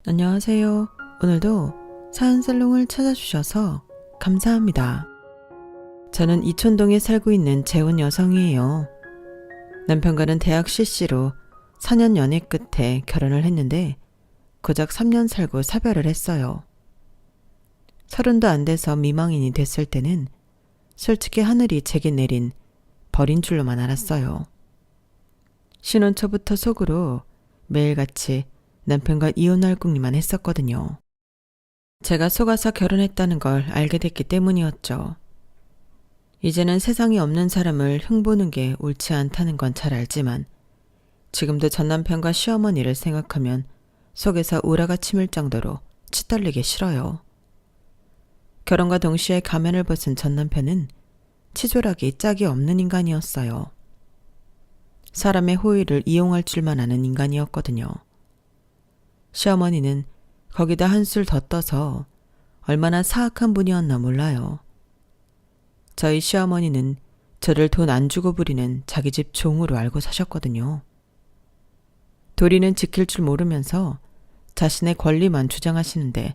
안녕하세요. 오늘도 사연살롱을 찾아주셔서 감사합니다. 저는 이촌동에 살고 있는 재혼 여성이에요. 남편과는 대학 CC로 4년 연애 끝에 결혼을 했는데 고작 3년 살고 사별을 했어요. 30도 안 돼서 미망인이 됐을 때는 솔직히 하늘이 제게 내린 벌인 줄로만 알았어요. 신혼 초부터 속으로 매일같이 남편과 이혼할 궁리만 했었거든요. 제가 속아서 결혼했다는 걸 알게 됐기 때문이었죠. 이제는 세상에 없는 사람을 흉보는 게 옳지 않다는 건 잘 알지만 지금도 전 남편과 시어머니를 생각하면 속에서 우라가 치밀 정도로 치떨리기 싫어요. 결혼과 동시에 가면을 벗은 전 남편은 치졸하기 짝이 없는 인간이었어요. 사람의 호의를 이용할 줄만 아는 인간이었거든요. 시어머니는 거기다 한술 더 떠서 얼마나 사악한 분이었나 몰라요. 저희 시어머니는 저를 돈 안 주고 부리는 자기 집 종으로 알고 사셨거든요. 도리는 지킬 줄 모르면서 자신의 권리만 주장하시는데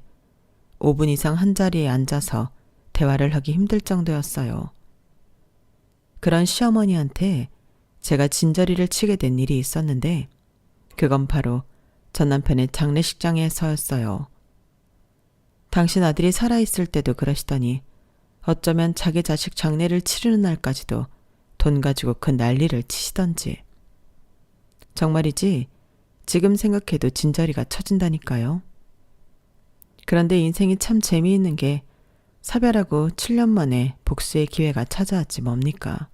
5분 이상 한 자리에 앉아서 대화를 하기 힘들 정도였어요. 그런 시어머니한테 제가 진저리를 치게 된 일이 있었는데 그건 바로 전 남편의 장례식장에서였어요. 당신 아들이 살아있을 때도 그러시더니 어쩌면 자기 자식 장례를 치르는 날까지도 돈 가지고 그 난리를 치시던지. 정말이지 지금 생각해도 진저리가 쳐진다니까요. 그런데 인생이 참 재미있는 게 사별하고 7년 만에 복수의 기회가 찾아왔지 뭡니까.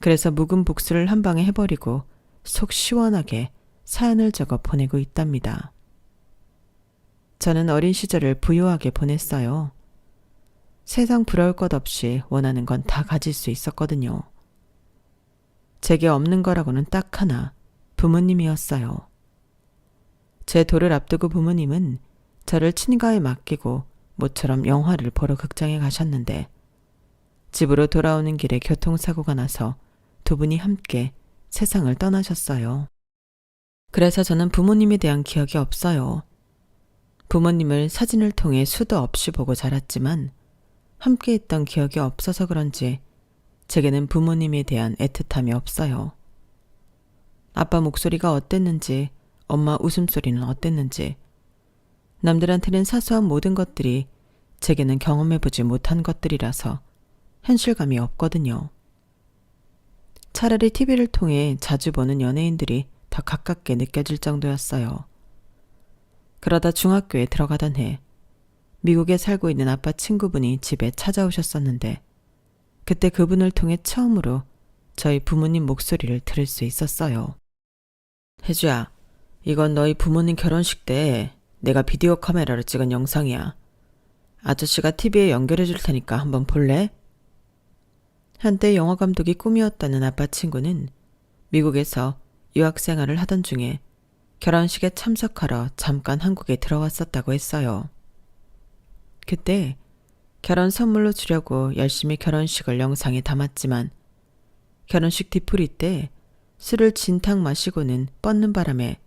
그래서 묵은 복수를 한 방에 해버리고 속 시원하게 사연을 적어 보내고 있답니다. 저는 어린 시절을 부유하게 보냈어요. 세상 부러울 것 없이 원하는 건 다 가질 수 있었거든요. 제게 없는 거라고는 딱 하나, 부모님이었어요. 제 돌을 앞두고 부모님은 저를 친가에 맡기고 모처럼 영화를 보러 극장에 가셨는데 집으로 돌아오는 길에 교통사고가 나서 두 분이 함께 세상을 떠나셨어요. 그래서 저는 부모님에 대한 기억이 없어요. 부모님을 사진을 통해 수도 없이 보고 자랐지만 함께 있던 기억이 없어서 그런지 제게는 부모님에 대한 애틋함이 없어요. 아빠 목소리가 어땠는지, 엄마 웃음소리는 어땠는지, 남들한테는 사소한 모든 것들이 제게는 경험해보지 못한 것들이라서 현실감이 없거든요. 차라리 TV를 통해 자주 보는 연예인들이 더 가깝게 느껴질 정도였어요. 그러다 중학교에 들어가던 해 미국에 살고 있는 아빠 친구분이 집에 찾아오셨었는데 그때 그분을 통해 처음으로 저희 부모님 목소리를 들을 수 있었어요. 혜주야, 이건 너희 부모님 결혼식 때 내가 비디오 카메라로 찍은 영상이야. 아저씨가 TV에 연결해 줄 테니까 한번 볼래? 한때 영화 감독이 꿈이었다는 아빠 친구는 미국에서 유학생활을 하던 중에 결혼식에 참석하러 잠깐 한국에 들어왔었다고 했어요. 그때 결혼 선물로 주려고 열심히 결혼식을 영상에 담았지만 결혼식 뒤풀이 때 술을 진탕 마시고는 뻗는 바람에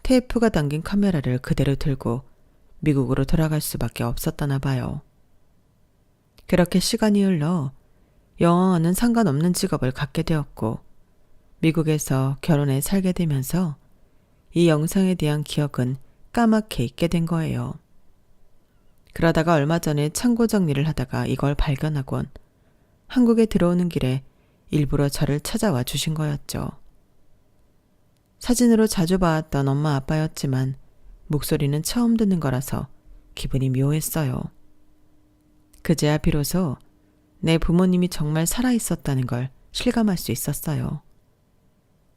테이프가 담긴 카메라를 그대로 들고 미국으로 돌아갈 수밖에 없었다나 봐요. 그렇게 시간이 흘러 영화와는 상관없는 직업을 갖게 되었고 미국에서 결혼해 살게 되면서 이 영상에 대한 기억은 까맣게 잊게 된 거예요. 그러다가 얼마 전에 창고 정리를 하다가 이걸 발견하곤 한국에 들어오는 길에 일부러 저를 찾아와 주신 거였죠. 사진으로 자주 봐왔던 엄마 아빠였지만 목소리는 처음 듣는 거라서 기분이 묘했어요. 그제야 비로소 내 부모님이 정말 살아있었다는 걸 실감할 수 있었어요.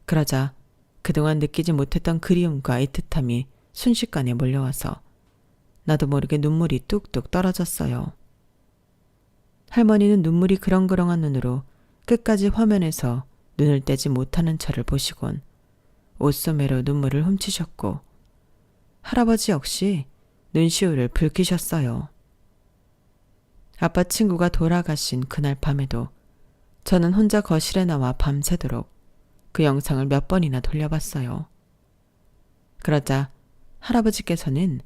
그러자 그동안 느끼지 못했던 그리움과 애틋함이 순식간에 몰려와서 나도 모르게 눈물이 뚝뚝 떨어졌어요. 할머니는 눈물이 그렁그렁한 눈으로 끝까지 화면에서 눈을 떼지 못하는 저를 보시곤 옷소매로 눈물을 훔치셨고 할아버지 역시 눈시울을 붉히셨어요. 아빠 친구가 돌아가신 그날 밤에도 저는 혼자 거실에 나와 밤새도록 그 영상을 몇 번이나 돌려봤어요. 그러자 할아버지께서는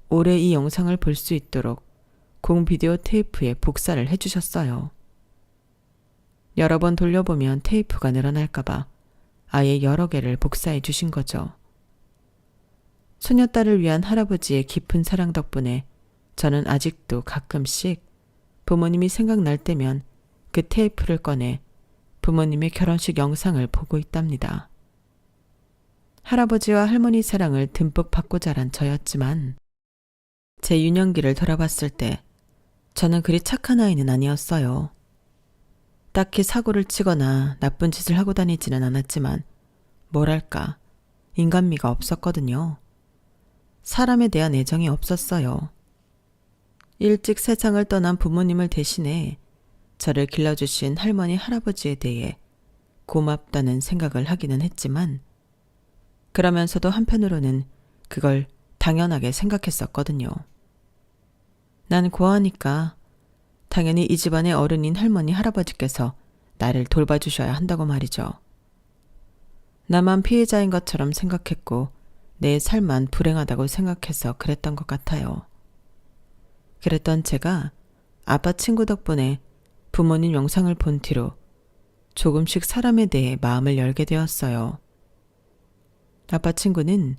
올해 이 영상을 볼 수 있도록 공비디오 테이프에 복사를 해주셨어요. 여러 번 돌려보면 테이프가 늘어날까봐 아예 여러 개를 복사해 주신 거죠. 소녀딸을 위한 할아버지의 깊은 사랑 덕분에 저는 아직도 가끔씩 부모님이 생각날 때면 그 테이프를 꺼내 부모님의 결혼식 영상을 보고 있답니다. 할아버지와 할머니 사랑을 듬뿍 받고 자란 저였지만 제 유년기를 돌아봤을 때 저는 그리 착한 아이는 아니었어요. 딱히 사고를 치거나 나쁜 짓을 하고 다니지는 않았지만 뭐랄까 인간미가 없었거든요. 사람에 대한 애정이 없었어요. 일찍 세상을 떠난 부모님을 대신해 저를 길러주신 할머니 할아버지에 대해 고맙다는 생각을 하기는 했지만 그러면서도 한편으로는 그걸 당연하게 생각했었거든요. 난 고아니까 당연히 이 집안의 어른인 할머니 할아버지께서 나를 돌봐주셔야 한다고 말이죠. 나만 피해자인 것처럼 생각했고 내 삶만 불행하다고 생각해서 그랬던 것 같아요. 그랬던 제가 아빠 친구 덕분에 부모님 영상을 본 뒤로 조금씩 사람에 대해 마음을 열게 되었어요. 아빠 친구는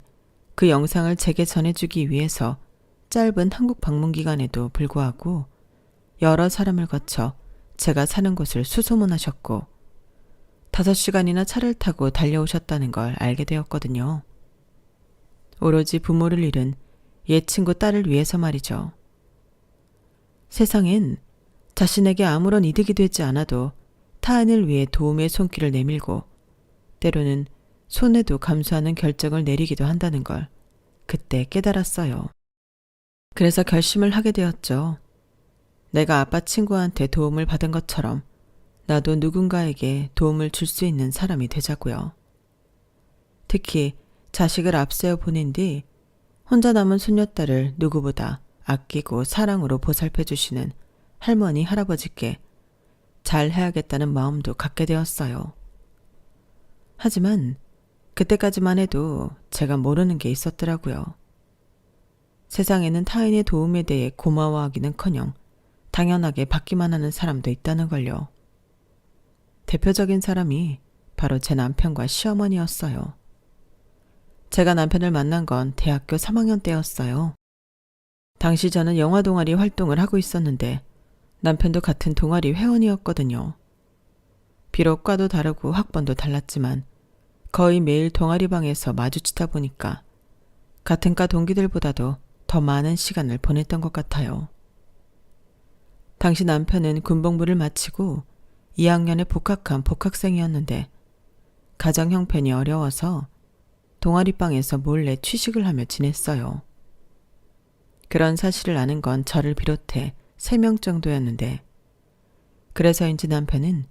그 영상을 제게 전해주기 위해서 짧은 한국 방문 기간에도 불구하고 여러 사람을 거쳐 제가 사는 곳을 수소문하셨고 5시간이나 차를 타고 달려오셨다는 걸 알게 되었거든요. 오로지 부모를 잃은 옛 친구 딸을 위해서 말이죠. 세상엔 자신에게 아무런 이득이 되지 않아도 타인을 위해 도움의 손길을 내밀고 때로는 손해도 감수하는 결정을 내리기도 한다는 걸 그때 깨달았어요. 그래서 결심을 하게 되었죠. 내가 아빠 친구한테 도움을 받은 것처럼 나도 누군가에게 도움을 줄 수 있는 사람이 되자고요. 특히 자식을 앞세워 보낸 뒤 혼자 남은 손녀딸을 누구보다 아끼고 사랑으로 보살펴 주시는 할머니 할아버지께 잘 해야겠다는 마음도 갖게 되었어요. 하지만 그때까지만 해도 제가 모르는 게 있었더라고요. 세상에는 타인의 도움에 대해 고마워하기는커녕 당연하게 받기만 하는 사람도 있다는 걸요. 대표적인 사람이 바로 제 남편과 시어머니였어요. 제가 남편을 만난 건 대학교 3학년 때였어요. 당시 저는 영화 동아리 활동을 하고 있었는데 남편도 같은 동아리 회원이었거든요. 비록 과도 다르고 학번도 달랐지만 거의 매일 동아리방에서 마주치다 보니까 같은 과 동기들보다도 더 많은 시간을 보냈던 것 같아요. 당시 남편은 군복무를 마치고 2학년에 복학한 복학생이었는데 가정 형편이 어려워서 동아리방에서 몰래 취식을 하며 지냈어요. 그런 사실을 아는 건 저를 비롯해 3명 정도였는데 그래서인지 남편은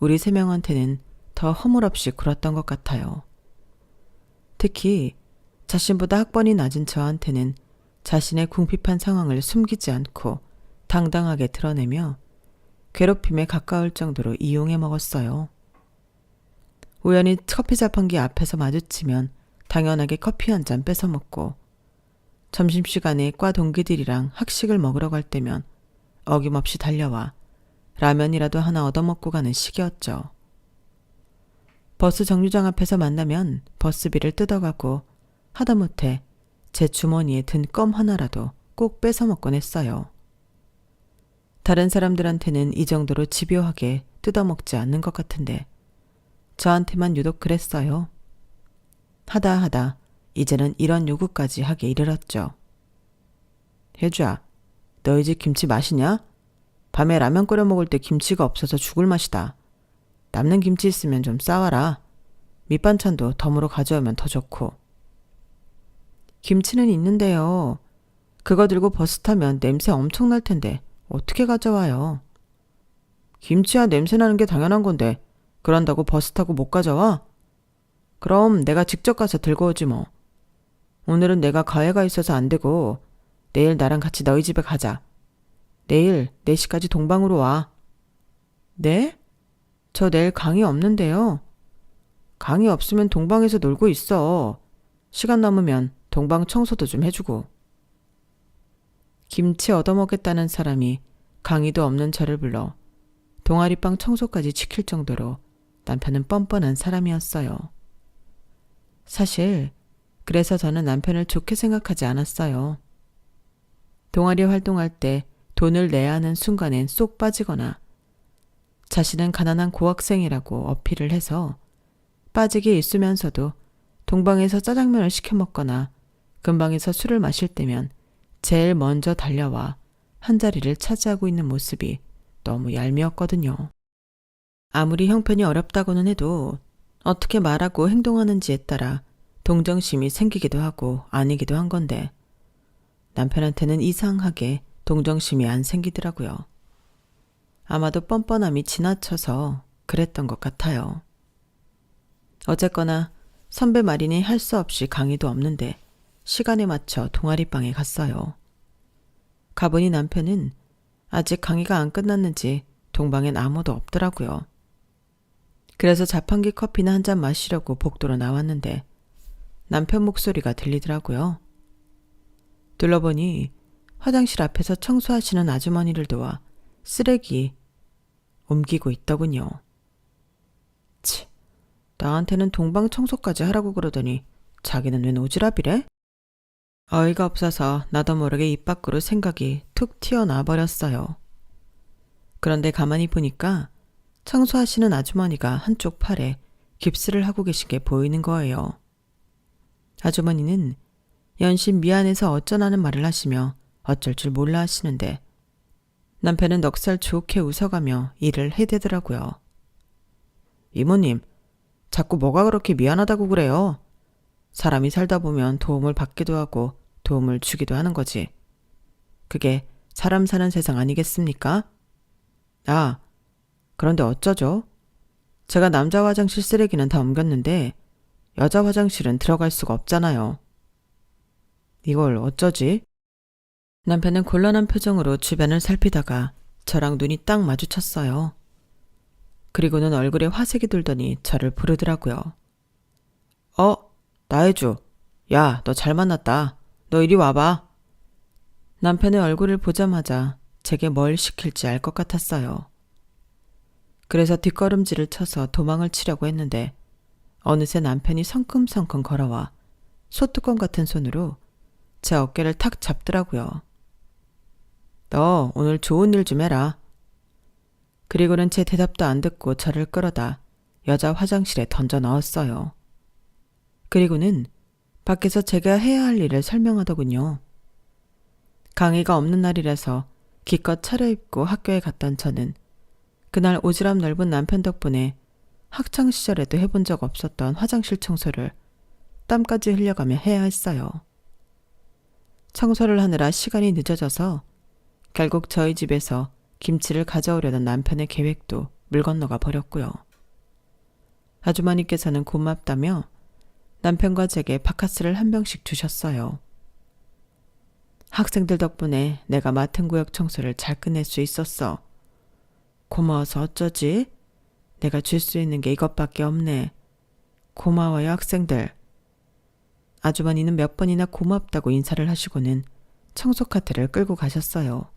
우리 3명한테는 더 허물없이 굴었던 것 같아요. 특히 자신보다 학번이 낮은 저한테는 자신의 궁핍한 상황을 숨기지 않고 당당하게 드러내며 괴롭힘에 가까울 정도로 이용해 먹었어요. 우연히 커피 자판기 앞에서 마주치면 당연하게 커피 한 잔 뺏어 먹고 점심시간에 과 동기들이랑 학식을 먹으러 갈 때면 어김없이 달려와 라면이라도 하나 얻어먹고 가는 시기였죠. 버스 정류장 앞에서 만나면 버스비를 뜯어가고 하다못해 제 주머니에 든 껌 하나라도 꼭 뺏어 먹곤 했어요. 다른 사람들한테는 이 정도로 집요하게 뜯어먹지 않는 것 같은데 저한테만 유독 그랬어요. 하다 이제는 이런 요구까지 하게 이르렀죠. 혜주야, 너희 집 김치 맛이냐? 밤에 라면 끓여 먹을 때 김치가 없어서 죽을 맛이다. 남는 김치 있으면 좀 싸와라. 밑반찬도 덤으로 가져오면 더 좋고. 김치는 있는데요. 그거 들고 버스 타면 냄새 엄청 날 텐데 어떻게 가져와요? 김치야 냄새 나는 게 당연한 건데 그런다고 버스 타고 못 가져와? 그럼 내가 직접 가서 들고 오지 뭐. 오늘은 내가 가해가 있어서 안 되고 내일 나랑 같이 너희 집에 가자. 내일 4시까지 동방으로 와. 네? 저 내일 강의 없는데요. 강의 없으면 동방에서 놀고 있어. 시간 남으면 동방 청소도 좀 해주고. 김치 얻어먹겠다는 사람이 강의도 없는 저를 불러 동아리방 청소까지 지킬 정도로 남편은 뻔뻔한 사람이었어요. 사실 그래서 저는 남편을 좋게 생각하지 않았어요. 동아리 활동할 때 돈을 내야 하는 순간엔 쏙 빠지거나 자신은 가난한 고학생이라고 어필을 해서 빠지게 있으면서도 동방에서 짜장면을 시켜 먹거나 근방에서 술을 마실 때면 제일 먼저 달려와 한자리를 차지하고 있는 모습이 너무 얄미웠거든요. 아무리 형편이 어렵다고는 해도 어떻게 말하고 행동하는지에 따라 동정심이 생기기도 하고 아니기도 한 건데 남편한테는 이상하게 동정심이 안 생기더라고요. 아마도 뻔뻔함이 지나쳐서 그랬던 것 같아요. 어쨌거나 선배 마린이 할 수 없이 강의도 없는데 시간에 맞춰 동아리방에 갔어요. 가보니 남편은 아직 강의가 안 끝났는지 동방엔 아무도 없더라고요. 그래서 자판기 커피나 한 잔 마시려고 복도로 나왔는데 남편 목소리가 들리더라고요. 둘러보니 화장실 앞에서 청소하시는 아주머니를 도와 쓰레기 옮기고 있더군요. 치, 나한테는 동방 청소까지 하라고 그러더니 자기는 웬 오지랖이래? 어이가 없어서 나도 모르게 입 밖으로 생각이 툭 튀어나와 버렸어요. 그런데 가만히 보니까 청소하시는 아주머니가 한쪽 팔에 깁스를 하고 계신 게 보이는 거예요. 아주머니는 연신 미안해서 어쩌라는 말을 하시며 어쩔 줄 몰라 하시는데 남편은 넉살 좋게 웃어가며 일을 해대더라고요. 이모님, 자꾸 뭐가 그렇게 미안하다고 그래요? 사람이 살다 보면 도움을 받기도 하고 도움을 주기도 하는 거지. 그게 사람 사는 세상 아니겠습니까? 아, 그런데 어쩌죠? 제가 남자 화장실 쓰레기는 다 옮겼는데 여자 화장실은 들어갈 수가 없잖아요. 이걸 어쩌지? 남편은 곤란한 표정으로 주변을 살피다가 저랑 눈이 딱 마주쳤어요. 그리고는 얼굴에 화색이 돌더니 저를 부르더라고요. 나혜주. 야, 너 잘 만났다. 너 이리 와봐. 남편의 얼굴을 보자마자 제게 뭘 시킬지 알 것 같았어요. 그래서 뒷걸음질을 쳐서 도망을 치려고 했는데 어느새 남편이 성큼성큼 걸어와 소뚜껑 같은 손으로 제 어깨를 탁 잡더라고요. 너 오늘 좋은 일 좀 해라. 그리고는 제 대답도 안 듣고 저를 끌어다 여자 화장실에 던져 넣었어요. 그리고는 밖에서 제가 해야 할 일을 설명하더군요. 강의가 없는 날이라서 기껏 차려입고 학교에 갔던 저는 그날 오지랖 넓은 남편 덕분에 학창시절에도 해본 적 없었던 화장실 청소를 땀까지 흘려가며 해야 했어요. 청소를 하느라 시간이 늦어져서 결국 저희 집에서 김치를 가져오려던 남편의 계획도 물 건너가 버렸고요. 아주머니께서는 고맙다며 남편과 제게 바카스를 한 병씩 주셨어요. 학생들 덕분에 내가 맡은 구역 청소를 잘 끝낼 수 있었어. 고마워서 어쩌지? 내가 줄 수 있는 게 이것밖에 없네. 고마워요, 학생들. 아주머니는 몇 번이나 고맙다고 인사를 하시고는 청소 카트를 끌고 가셨어요.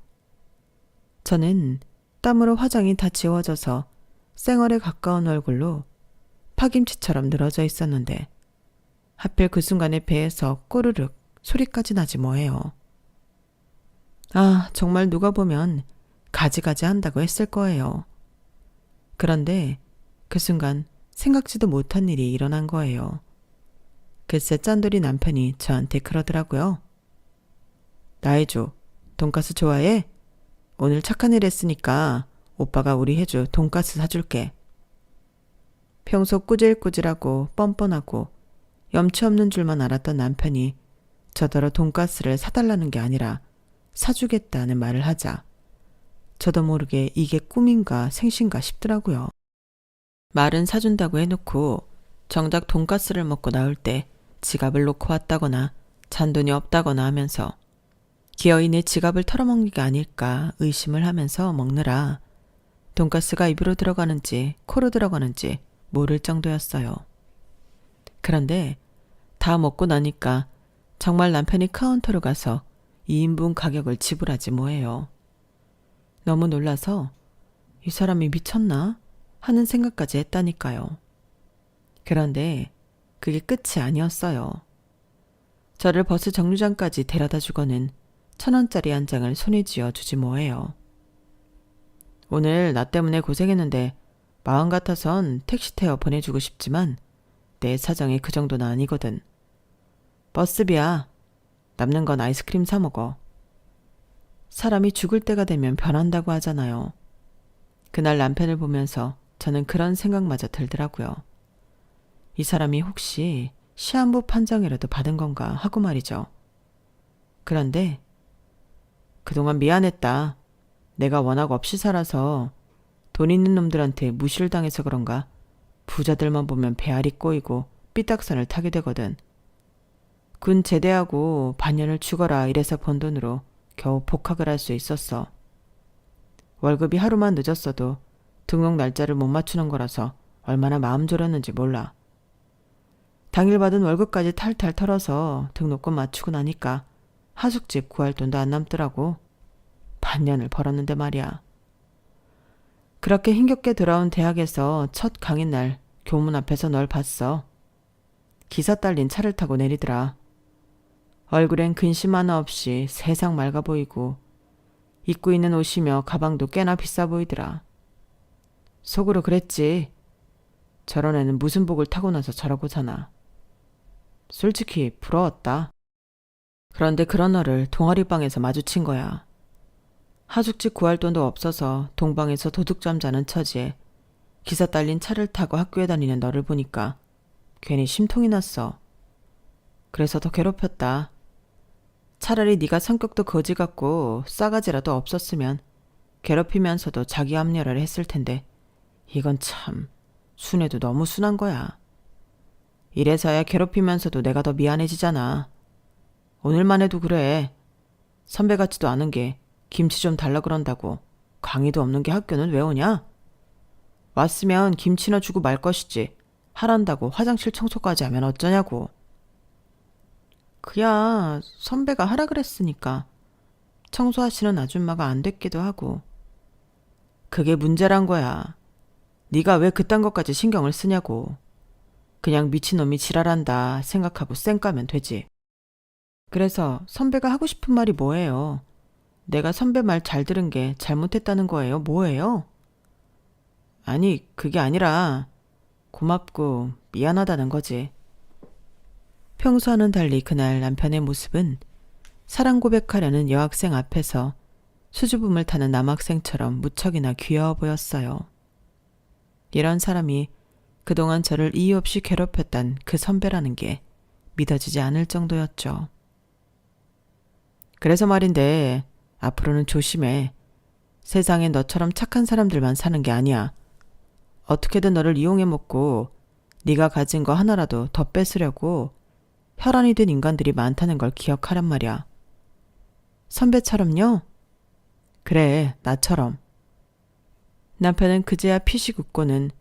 저는 땀으로 화장이 다 지워져서 쌩얼에 가까운 얼굴로 파김치처럼 늘어져 있었는데 하필 그 순간에 배에서 꼬르륵 소리까지 나지 뭐예요. 아, 정말 누가 보면 가지가지 한다고 했을 거예요. 그런데 그 순간 생각지도 못한 일이 일어난 거예요. 글쎄 짠돌이 남편이 저한테 그러더라고요. 나혜주, 돈가스 좋아해? 오늘 착한 일 했으니까 오빠가 우리 혜주 돈가스 사줄게. 평소 꾸질꾸질하고 뻔뻔하고 염치 없는 줄만 알았던 남편이 저더러 돈가스를 사달라는 게 아니라 사주겠다는 말을 하자 저도 모르게 이게 꿈인가 생신가 싶더라고요. 말은 사준다고 해놓고 정작 돈가스를 먹고 나올 때 지갑을 놓고 왔다거나 잔돈이 없다거나 하면서 기어이 내 지갑을 털어먹는 게 아닐까 의심을 하면서 먹느라 돈가스가 입으로 들어가는지 코로 들어가는지 모를 정도였어요. 그런데 다 먹고 나니까 정말 남편이 카운터로 가서 2인분 가격을 지불하지 뭐예요. 너무 놀라서 이 사람이 미쳤나 하는 생각까지 했다니까요. 그런데 그게 끝이 아니었어요. 저를 버스 정류장까지 데려다 주고는 1,000원짜리 한 장을 손에 쥐어 주지 뭐예요. 오늘 나 때문에 고생했는데 마음 같아선 택시 태워 보내주고 싶지만 내 사정이 그 정도는 아니거든. 버스비야. 남는 건 아이스크림 사 먹어. 사람이 죽을 때가 되면 변한다고 하잖아요. 그날 남편을 보면서 저는 그런 생각마저 들더라고요. 이 사람이 혹시 시한부 판정이라도 받은 건가 하고 말이죠. 그런데 그동안 미안했다. 내가 워낙 없이 살아서 돈 있는 놈들한테 무시를 당해서 그런가 부자들만 보면 배알이 꼬이고 삐딱선을 타게 되거든. 군 제대하고 반년을 죽어라 이래서 번 돈으로 겨우 복학을 할 수 있었어. 월급이 하루만 늦었어도 등록 날짜를 못 맞추는 거라서 얼마나 마음 졸였는지 몰라. 당일 받은 월급까지 탈탈 털어서 등록금 맞추고 나니까 하숙집 구할 돈도 안 남더라고. 반년을 벌었는데 말이야. 그렇게 힘겹게 돌아온 대학에서 첫 강의 날 교문 앞에서 널 봤어. 기사 딸린 차를 타고 내리더라. 얼굴엔 근심 하나 없이 세상 맑아 보이고 입고 있는 옷이며 가방도 꽤나 비싸 보이더라. 속으로 그랬지. 저런 애는 무슨 복을 타고 나서 저러고 사나. 솔직히 부러웠다. 그런데 그런 너를 동아리방에서 마주친 거야. 하숙집 구할 돈도 없어서 동방에서 도둑잠 자는 처지에 기사 딸린 차를 타고 학교에 다니는 너를 보니까 괜히 심통이 났어. 그래서 더 괴롭혔다. 차라리 네가 성격도 거지 같고 싸가지라도 없었으면 괴롭히면서도 자기 합리화를 했을 텐데 이건 참 순애도 너무 순한 거야. 이래서야 괴롭히면서도 내가 더 미안해지잖아. 오늘만 해도 그래. 선배 같지도 않은 게 김치 좀 달라 그런다고 강의도 없는 게 학교는 왜 오냐? 왔으면 김치나 주고 말 것이지. 하란다고 화장실 청소까지 하면 어쩌냐고. 그야 선배가 하라 그랬으니까 청소하시는 아줌마가 안 됐기도 하고. 그게 문제란 거야. 네가 왜 그딴 것까지 신경을 쓰냐고. 그냥 미친놈이 지랄한다 생각하고 쌩 까면 되지. 그래서 선배가 하고 싶은 말이 뭐예요? 내가 선배 말 잘 들은 게 잘못했다는 거예요? 뭐예요? 아니 그게 아니라 고맙고 미안하다는 거지. 평소와는 달리 그날 남편의 모습은 사랑 고백하려는 여학생 앞에서 수줍음을 타는 남학생처럼 무척이나 귀여워 보였어요. 이런 사람이 그동안 저를 이유 없이 괴롭혔던 그 선배라는 게 믿어지지 않을 정도였죠. 그래서 말인데 앞으로는 조심해. 세상에 너처럼 착한 사람들만 사는 게 아니야. 어떻게든 너를 이용해 먹고 네가 가진 거 하나라도 더 뺏으려고 혈안이 된 인간들이 많다는 걸 기억하란 말이야. 선배처럼요? 그래, 나처럼. 남편은 그제야 피식 웃고는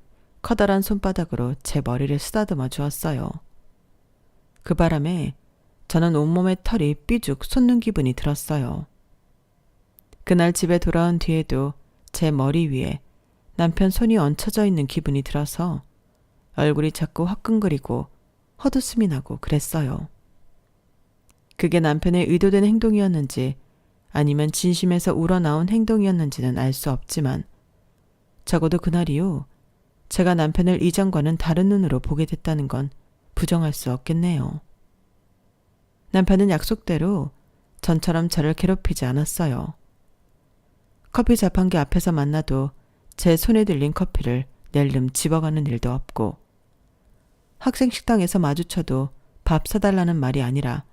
커다란 손바닥으로 제 머리를 쓰다듬어 주었어요. 그 바람에 저는 온몸에 털이 삐죽 솟는 기분이 들었어요. 그날 집에 돌아온 뒤에도 제 머리 위에 남편 손이 얹혀져 있는 기분이 들어서 얼굴이 자꾸 화끈거리고 헛웃음이 나고 그랬어요. 그게 남편의 의도된 행동이었는지 아니면 진심에서 우러나온 행동이었는지는 알 수 없지만 적어도 그날 이후 제가 남편을 이전과는 다른 눈으로 보게 됐다는 건 부정할 수 없겠네요. 남편은 약속대로 전처럼 저를 괴롭히지 않았어요. 커피 자판기 앞에서 만나도 제 손에 들린 커피를 낼름 집어가는 일도 없고 학생 식당에서 마주쳐도 밥 사달라는 말이 아니라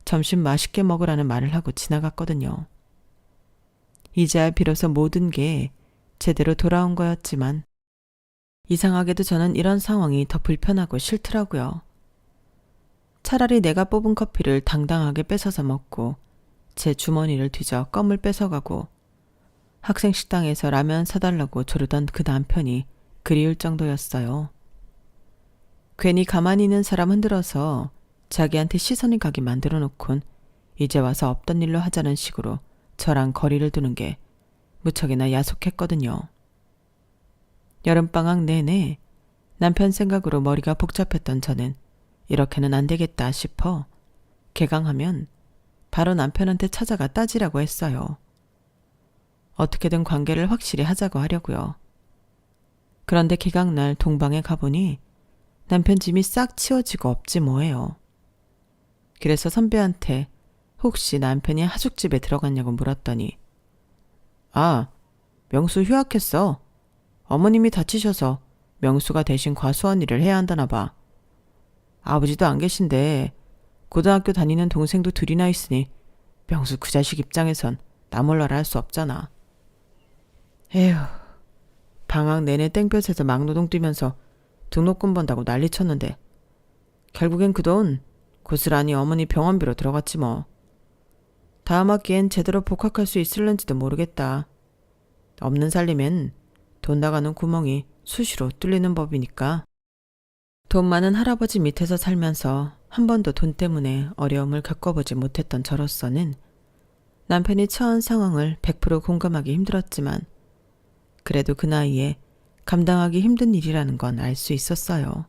점심 맛있게 먹으라는 말을 하고 지나갔거든요. 이제야 비로소 모든 게 제대로 돌아온 거였지만 이상하게도 저는 이런 상황이 더 불편하고 싫더라고요. 차라리 내가 뽑은 커피를 당당하게 뺏어서 먹고 제 주머니를 뒤져 껌을 뺏어가고 학생 식당에서 라면 사달라고 조르던 그 남편이 그리울 정도였어요. 괜히 가만히 있는 사람 흔들어서 자기한테 시선이 가게 만들어 놓곤 이제 와서 없던 일로 하자는 식으로 저랑 거리를 두는 게 무척이나 야속했거든요. 여름방학 내내 남편 생각으로 머리가 복잡했던 저는 이렇게는 안 되겠다 싶어 개강하면 바로 남편한테 찾아가 따지라고 했어요. 어떻게든 관계를 확실히 하자고 하려고요. 그런데 개강날 동방에 가보니 남편 짐이 싹 치워지고 없지 뭐예요. 그래서 선배한테 혹시 남편이 하숙집에 들어갔냐고 물었더니 아, 명수 휴학했어. 어머님이 다치셔서 명수가 대신 과수원 일을 해야 한다나 봐. 아버지도 안 계신데 고등학교 다니는 동생도 둘이나 있으니 명수 그 자식 입장에선 나 몰라라 할 수 없잖아. 에휴, 방학 내내 땡볕에서 막노동 뛰면서 등록금 번다고 난리쳤는데 결국엔 그 돈 고스란히 어머니 병원비로 들어갔지 뭐. 다음 학기엔 제대로 복학할 수 있을런지도 모르겠다. 없는 살림엔 돈 나가는 구멍이 수시로 뚫리는 법이니까. 돈 많은 할아버지 밑에서 살면서 한 번도 돈 때문에 어려움을 겪어보지 못했던 저로서는 남편이 처한 상황을 100% 공감하기 힘들었지만 그래도 그 나이에 감당하기 힘든 일이라는 건 알 수 있었어요.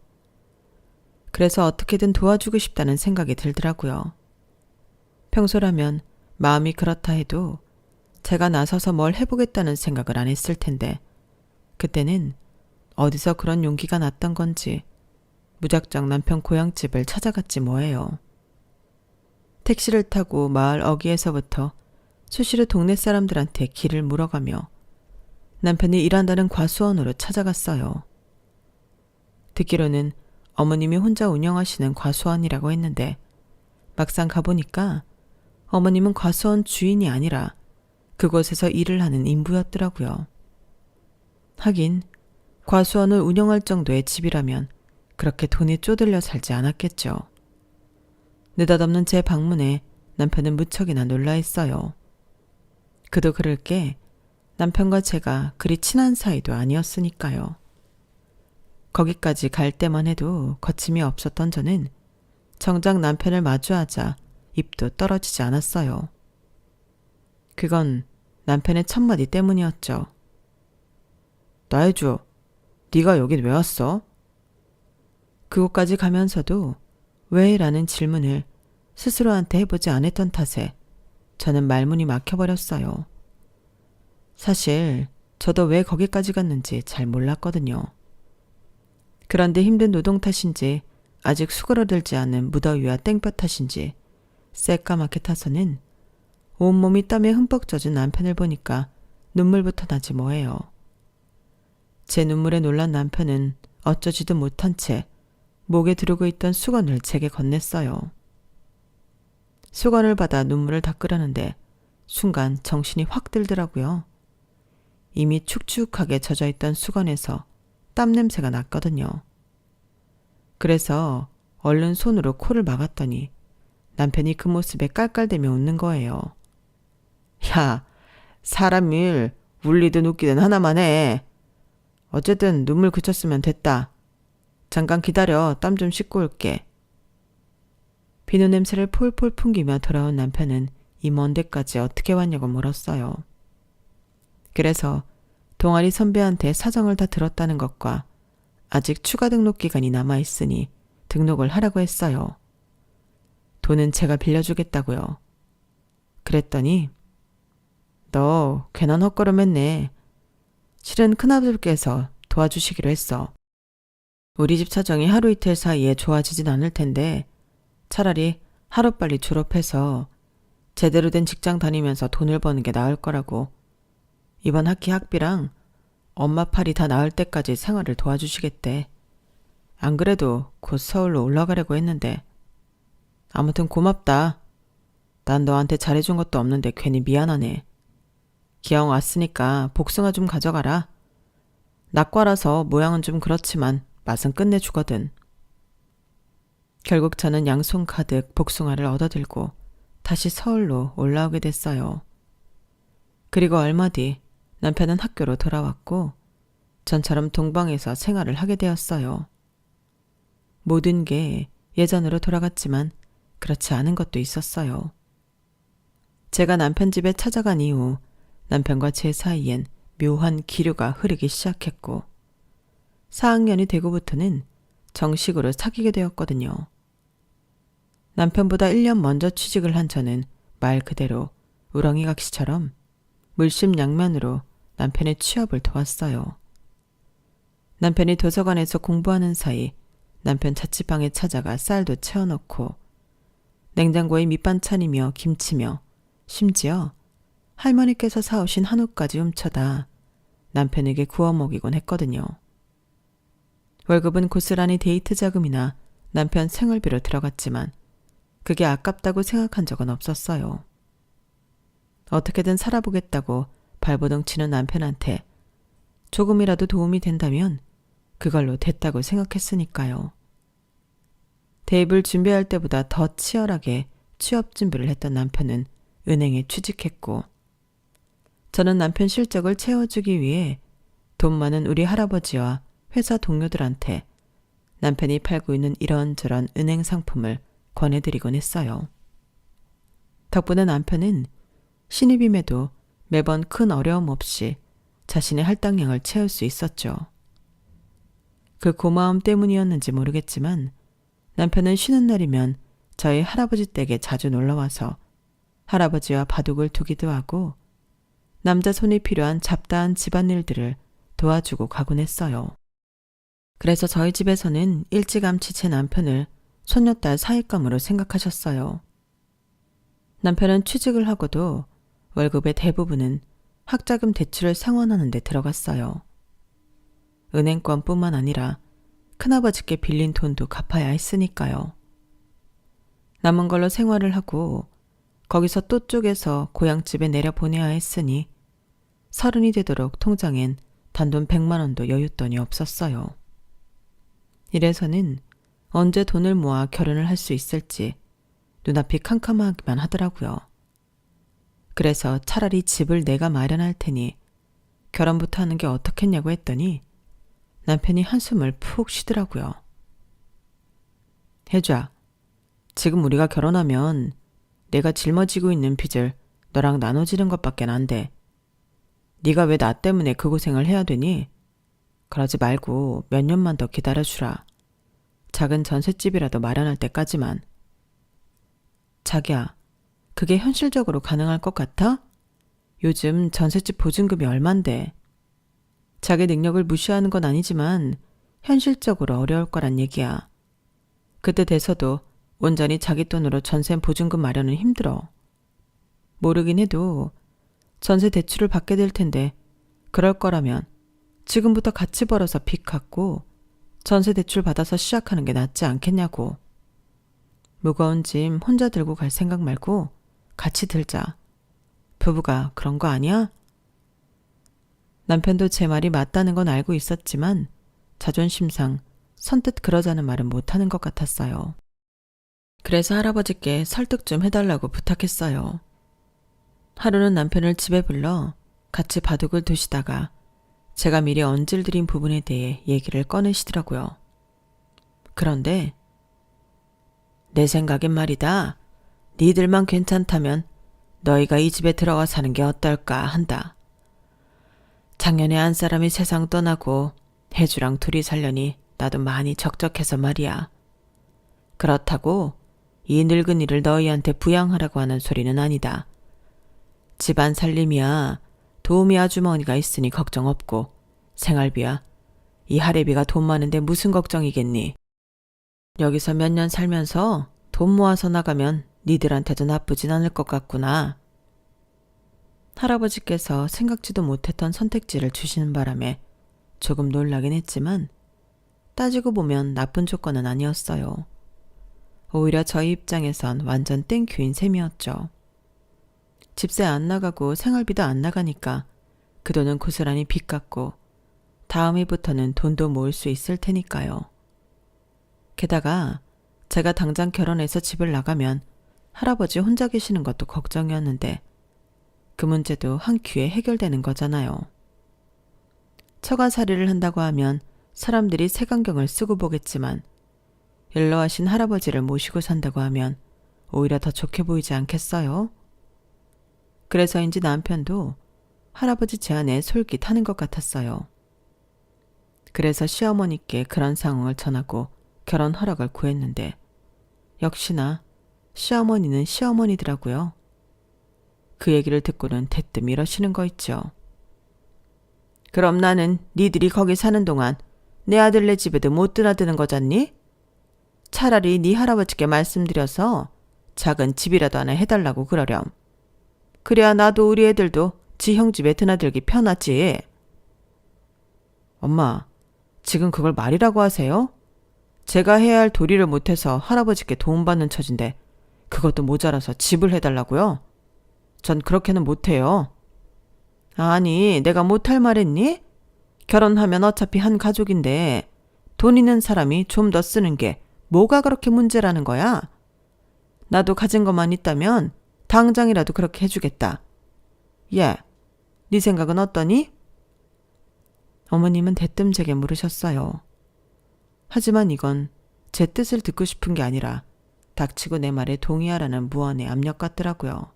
그래서 어떻게든 도와주고 싶다는 생각이 들더라고요. 평소라면 마음이 그렇다 해도 제가 나서서 뭘 해보겠다는 생각을 안 했을 텐데 그때는 어디서 그런 용기가 났던 건지 무작정 남편 고향집을 찾아갔지 뭐예요. 택시를 타고 마을 어귀에서부터 수시로 동네 사람들한테 길을 물어가며 남편이 일한다는 과수원으로 찾아갔어요. 듣기로는 어머님이 혼자 운영하시는 과수원이라고 했는데 막상 가보니까 어머님은 과수원 주인이 아니라 그곳에서 일을 하는 인부였더라고요. 하긴 과수원을 운영할 정도의 집이라면 그렇게 돈이 쪼들려 살지 않았겠죠. 느닷없는 제 방문에 남편은 무척이나 놀라했어요. 그도 그럴 게 남편과 제가 그리 친한 사이도 아니었으니까요. 거기까지 갈 때만 해도 거침이 없었던 저는 정작 남편을 마주하자 입도 떨어지지 않았어요. 그건 남편의 첫마디 때문이었죠. 나혜주, 네가 여긴 왜 왔어? 그곳까지 가면서도 왜? 라는 질문을 스스로한테 해보지 않았던 탓에 저는 말문이 막혀버렸어요. 사실 저도 왜 거기까지 갔는지 잘 몰랐거든요. 그런데 힘든 노동 탓인지 아직 수그러들지 않은 무더위와 땡볕 탓인지 새까맣게 타서는 온몸이 땀에 흠뻑 젖은 남편을 보니까 눈물부터 나지 뭐예요. 제 눈물에 놀란 남편은 어쩌지도 못한 채 목에 두르고 있던 수건을 제게 건넸어요. 수건을 받아 눈물을 닦으려는데 순간 정신이 확 들더라고요. 이미 축축하게 젖어있던 수건에서 땀 냄새가 났거든요. 그래서 얼른 손으로 코를 막았더니 남편이 그 모습에 깔깔대며 웃는 거예요. 야, 사람 일 울리든 웃기든 하나만 해. 어쨌든 눈물 그쳤으면 됐다. 잠깐 기다려. 땀 좀 씻고 올게. 비누 냄새를 폴폴 풍기며 돌아온 남편은 이 먼 데까지 어떻게 왔냐고 물었어요. 그래서 동아리 선배한테 사정을 다 들었다는 것과 아직 추가 등록 기간이 남아있으니 등록을 하라고 했어요. 돈은 제가 빌려주겠다고요. 그랬더니 너 괜한 헛걸음했네. 실은 큰아버지께서 도와주시기로 했어. 우리 집 사정이 하루 이틀 사이에 좋아지진 않을 텐데 차라리 하루빨리 졸업해서 제대로 된 직장 다니면서 돈을 버는 게 나을 거라고. 이번 학기 학비랑 엄마 팔이 다 나을 때까지 생활을 도와주시겠대. 안 그래도 곧 서울로 올라가려고 했는데. 아무튼 고맙다. 난 너한테 잘해준 것도 없는데 괜히 미안하네. 기왕 왔으니까 복숭아 좀 가져가라. 낙과라서 모양은 좀 그렇지만 맛은 끝내주거든. 결국 저는 양손 가득 복숭아를 얻어들고 다시 서울로 올라오게 됐어요. 그리고 얼마 뒤 남편은 학교로 돌아왔고 전처럼 동방에서 생활을 하게 되었어요. 모든 게 예전으로 돌아갔지만 그렇지 않은 것도 있었어요. 제가 남편 집에 찾아간 이후 남편과 제 사이엔 묘한 기류가 흐르기 시작했고 4학년이 되고부터는 정식으로 사귀게 되었거든요. 남편보다 1년 먼저 취직을 한 저는 말 그대로 우렁이각시처럼 물심양면으로 남편의 취업을 도왔어요. 남편이 도서관에서 공부하는 사이 남편 자취방에 찾아가 쌀도 채워넣고 냉장고에 밑반찬이며 김치며 심지어 할머니께서 사오신 한우까지 훔쳐다 남편에게 구워 먹이곤 했거든요. 월급은 고스란히 데이트 자금이나 남편 생활비로 들어갔지만 그게 아깝다고 생각한 적은 없었어요. 어떻게든 살아보겠다고 발버둥 치는 남편한테 조금이라도 도움이 된다면 그걸로 됐다고 생각했으니까요. 대입을 준비할 때보다 더 치열하게 취업 준비를 했던 남편은 은행에 취직했고 저는 남편 실적을 채워주기 위해 돈 많은 우리 할아버지와 회사 동료들한테 남편이 팔고 있는 이런저런 은행 상품을 권해드리곤 했어요. 덕분에 남편은 신입임에도 매번 큰 어려움 없이 자신의 할당량을 채울 수 있었죠. 그 고마움 때문이었는지 모르겠지만 남편은 쉬는 날이면 저희 할아버지 댁에 자주 놀러와서 할아버지와 바둑을 두기도 하고 남자 손이 필요한 잡다한 집안일들을 도와주고 가곤 했어요. 그래서 저희 집에서는 일찌감치 제 남편을 손녀딸 사윗감으로 생각하셨어요. 남편은 취직을 하고도 월급의 대부분은 학자금 대출을 상환하는 데 들어갔어요. 은행권뿐만 아니라 큰아버지께 빌린 돈도 갚아야 했으니까요. 남은 걸로 생활을 하고 거기서 또 쪼개서 고향집에 내려보내야 했으니 30이 되도록 통장엔 단돈 100만 원도 여윳돈이 없었어요. 이래서는 언제 돈을 모아 결혼을 할 수 있을지 눈앞이 캄캄하기만 하더라고요. 그래서 차라리 집을 내가 마련할 테니 결혼부터 하는 게 어떻겠냐고 했더니 남편이 한숨을 푹 쉬더라고요. 혜주야, 지금 우리가 결혼하면 내가 짊어지고 있는 빚을 너랑 나눠지는 것밖에 안 돼. 네가 왜 나 때문에 그 고생을 해야 되니? 그러지 말고 몇 년만 더 기다려주라. 작은 전셋집이라도 마련할 때까지만. 자기야, 그게 현실적으로 가능할 것 같아? 요즘 전셋집 보증금이 얼만데. 자기 능력을 무시하는 건 아니지만 현실적으로 어려울 거란 얘기야. 그때 돼서도 온전히 자기 돈으로 전세 보증금 마련은 힘들어. 모르긴 해도 전세 대출을 받게 될 텐데 그럴 거라면 지금부터 같이 벌어서 빚 갚고 전세 대출 받아서 시작하는 게 낫지 않겠냐고. 무거운 짐 혼자 들고 갈 생각 말고 같이 들자. 부부가 그런 거 아니야? 남편도 제 말이 맞다는 건 알고 있었지만 자존심상 선뜻 그러자는 말은 못하는 것 같았어요. 그래서 할아버지께 설득 좀 해달라고 부탁했어요. 하루는 남편을 집에 불러 같이 바둑을 두시다가 제가 미리 얹을드린 부분에 대해 얘기를 꺼내시더라고요. 그런데 내 생각엔 말이다. 니들만 괜찮다면 너희가 이 집에 들어가 사는 게 어떨까 한다. 작년에 한 사람이 세상 떠나고 혜주랑 둘이 살려니 나도 많이 적적해서 말이야. 그렇다고 이 늙은이를 너희한테 부양하라고 하는 소리는 아니다. 집안 살림이야 도우미 아주머니가 있으니 걱정 없고 생활비야 이 할애비가 돈 많은데 무슨 걱정이겠니. 여기서 몇 년 살면서 돈 모아서 나가면 니들한테도 나쁘진 않을 것 같구나. 할아버지께서 생각지도 못했던 선택지를 주시는 바람에 조금 놀라긴 했지만 따지고 보면 나쁜 조건은 아니었어요. 오히려 저희 입장에선 완전 땡큐인 셈이었죠. 집세 안 나가고 생활비도 안 나가니까 그 돈은 고스란히 빚 갚고 다음 해부터는 돈도 모을 수 있을 테니까요. 게다가 제가 당장 결혼해서 집을 나가면 할아버지 혼자 계시는 것도 걱정이었는데 그 문제도 한 큐에 해결되는 거잖아요. 처가살이를 한다고 하면 사람들이 색안경을 쓰고 보겠지만 일러하신 할아버지를 모시고 산다고 하면 오히려 더 좋게 보이지 않겠어요? 그래서인지 남편도 할아버지 제안에 솔깃하는 것 같았어요. 그래서 시어머니께 그런 상황을 전하고 결혼 허락을 구했는데 역시나 시어머니는 시어머니더라고요. 그 얘기를 듣고는 대뜸 이러시는 거 있죠. 그럼 나는 니들이 거기 사는 동안 내 아들네 집에도 못 드나드는 거잖니? 차라리 네 할아버지께 말씀드려서 작은 집이라도 하나 해달라고 그러렴. 그래야 나도 우리 애들도 지 형 집에 드나들기 편하지. 엄마, 지금 그걸 말이라고 하세요? 제가 해야 할 도리를 못해서 할아버지께 도움받는 처진데 그것도 모자라서 집을 해달라고요? 전 그렇게는 못해요. 아니, 내가 못할 말했니? 결혼하면 어차피 한 가족인데 돈 있는 사람이 좀 더 쓰는 게 뭐가 그렇게 문제라는 거야? 나도 가진 것만 있다면 당장이라도 그렇게 해주겠다. 예, 네 생각은 어떠니? 어머님은 대뜸 제게 물으셨어요. 하지만 이건 제 뜻을 듣고 싶은 게 아니라 닥치고 내 말에 동의하라는 무언의 압력 같더라고요.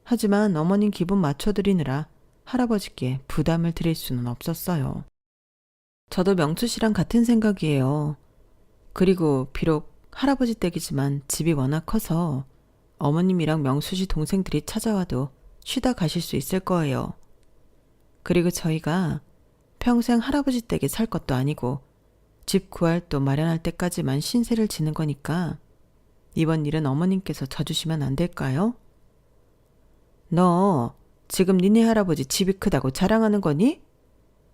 하지만 어머님 기분 맞춰드리느라 할아버지께 부담을 드릴 수는 없었어요. 저도 명수 씨랑 같은 생각이에요. 그리고 비록 할아버지 댁이지만 집이 워낙 커서 어머님이랑 명수 씨 동생들이 찾아와도 쉬다 가실 수 있을 거예요. 그리고 저희가 평생 할아버지 댁에 살 것도 아니고 집 구할 또 마련할 때까지만 신세를 지는 거니까 이번 일은 어머님께서 져주시면 안 될까요? 너 지금 니네 할아버지 집이 크다고 자랑하는 거니?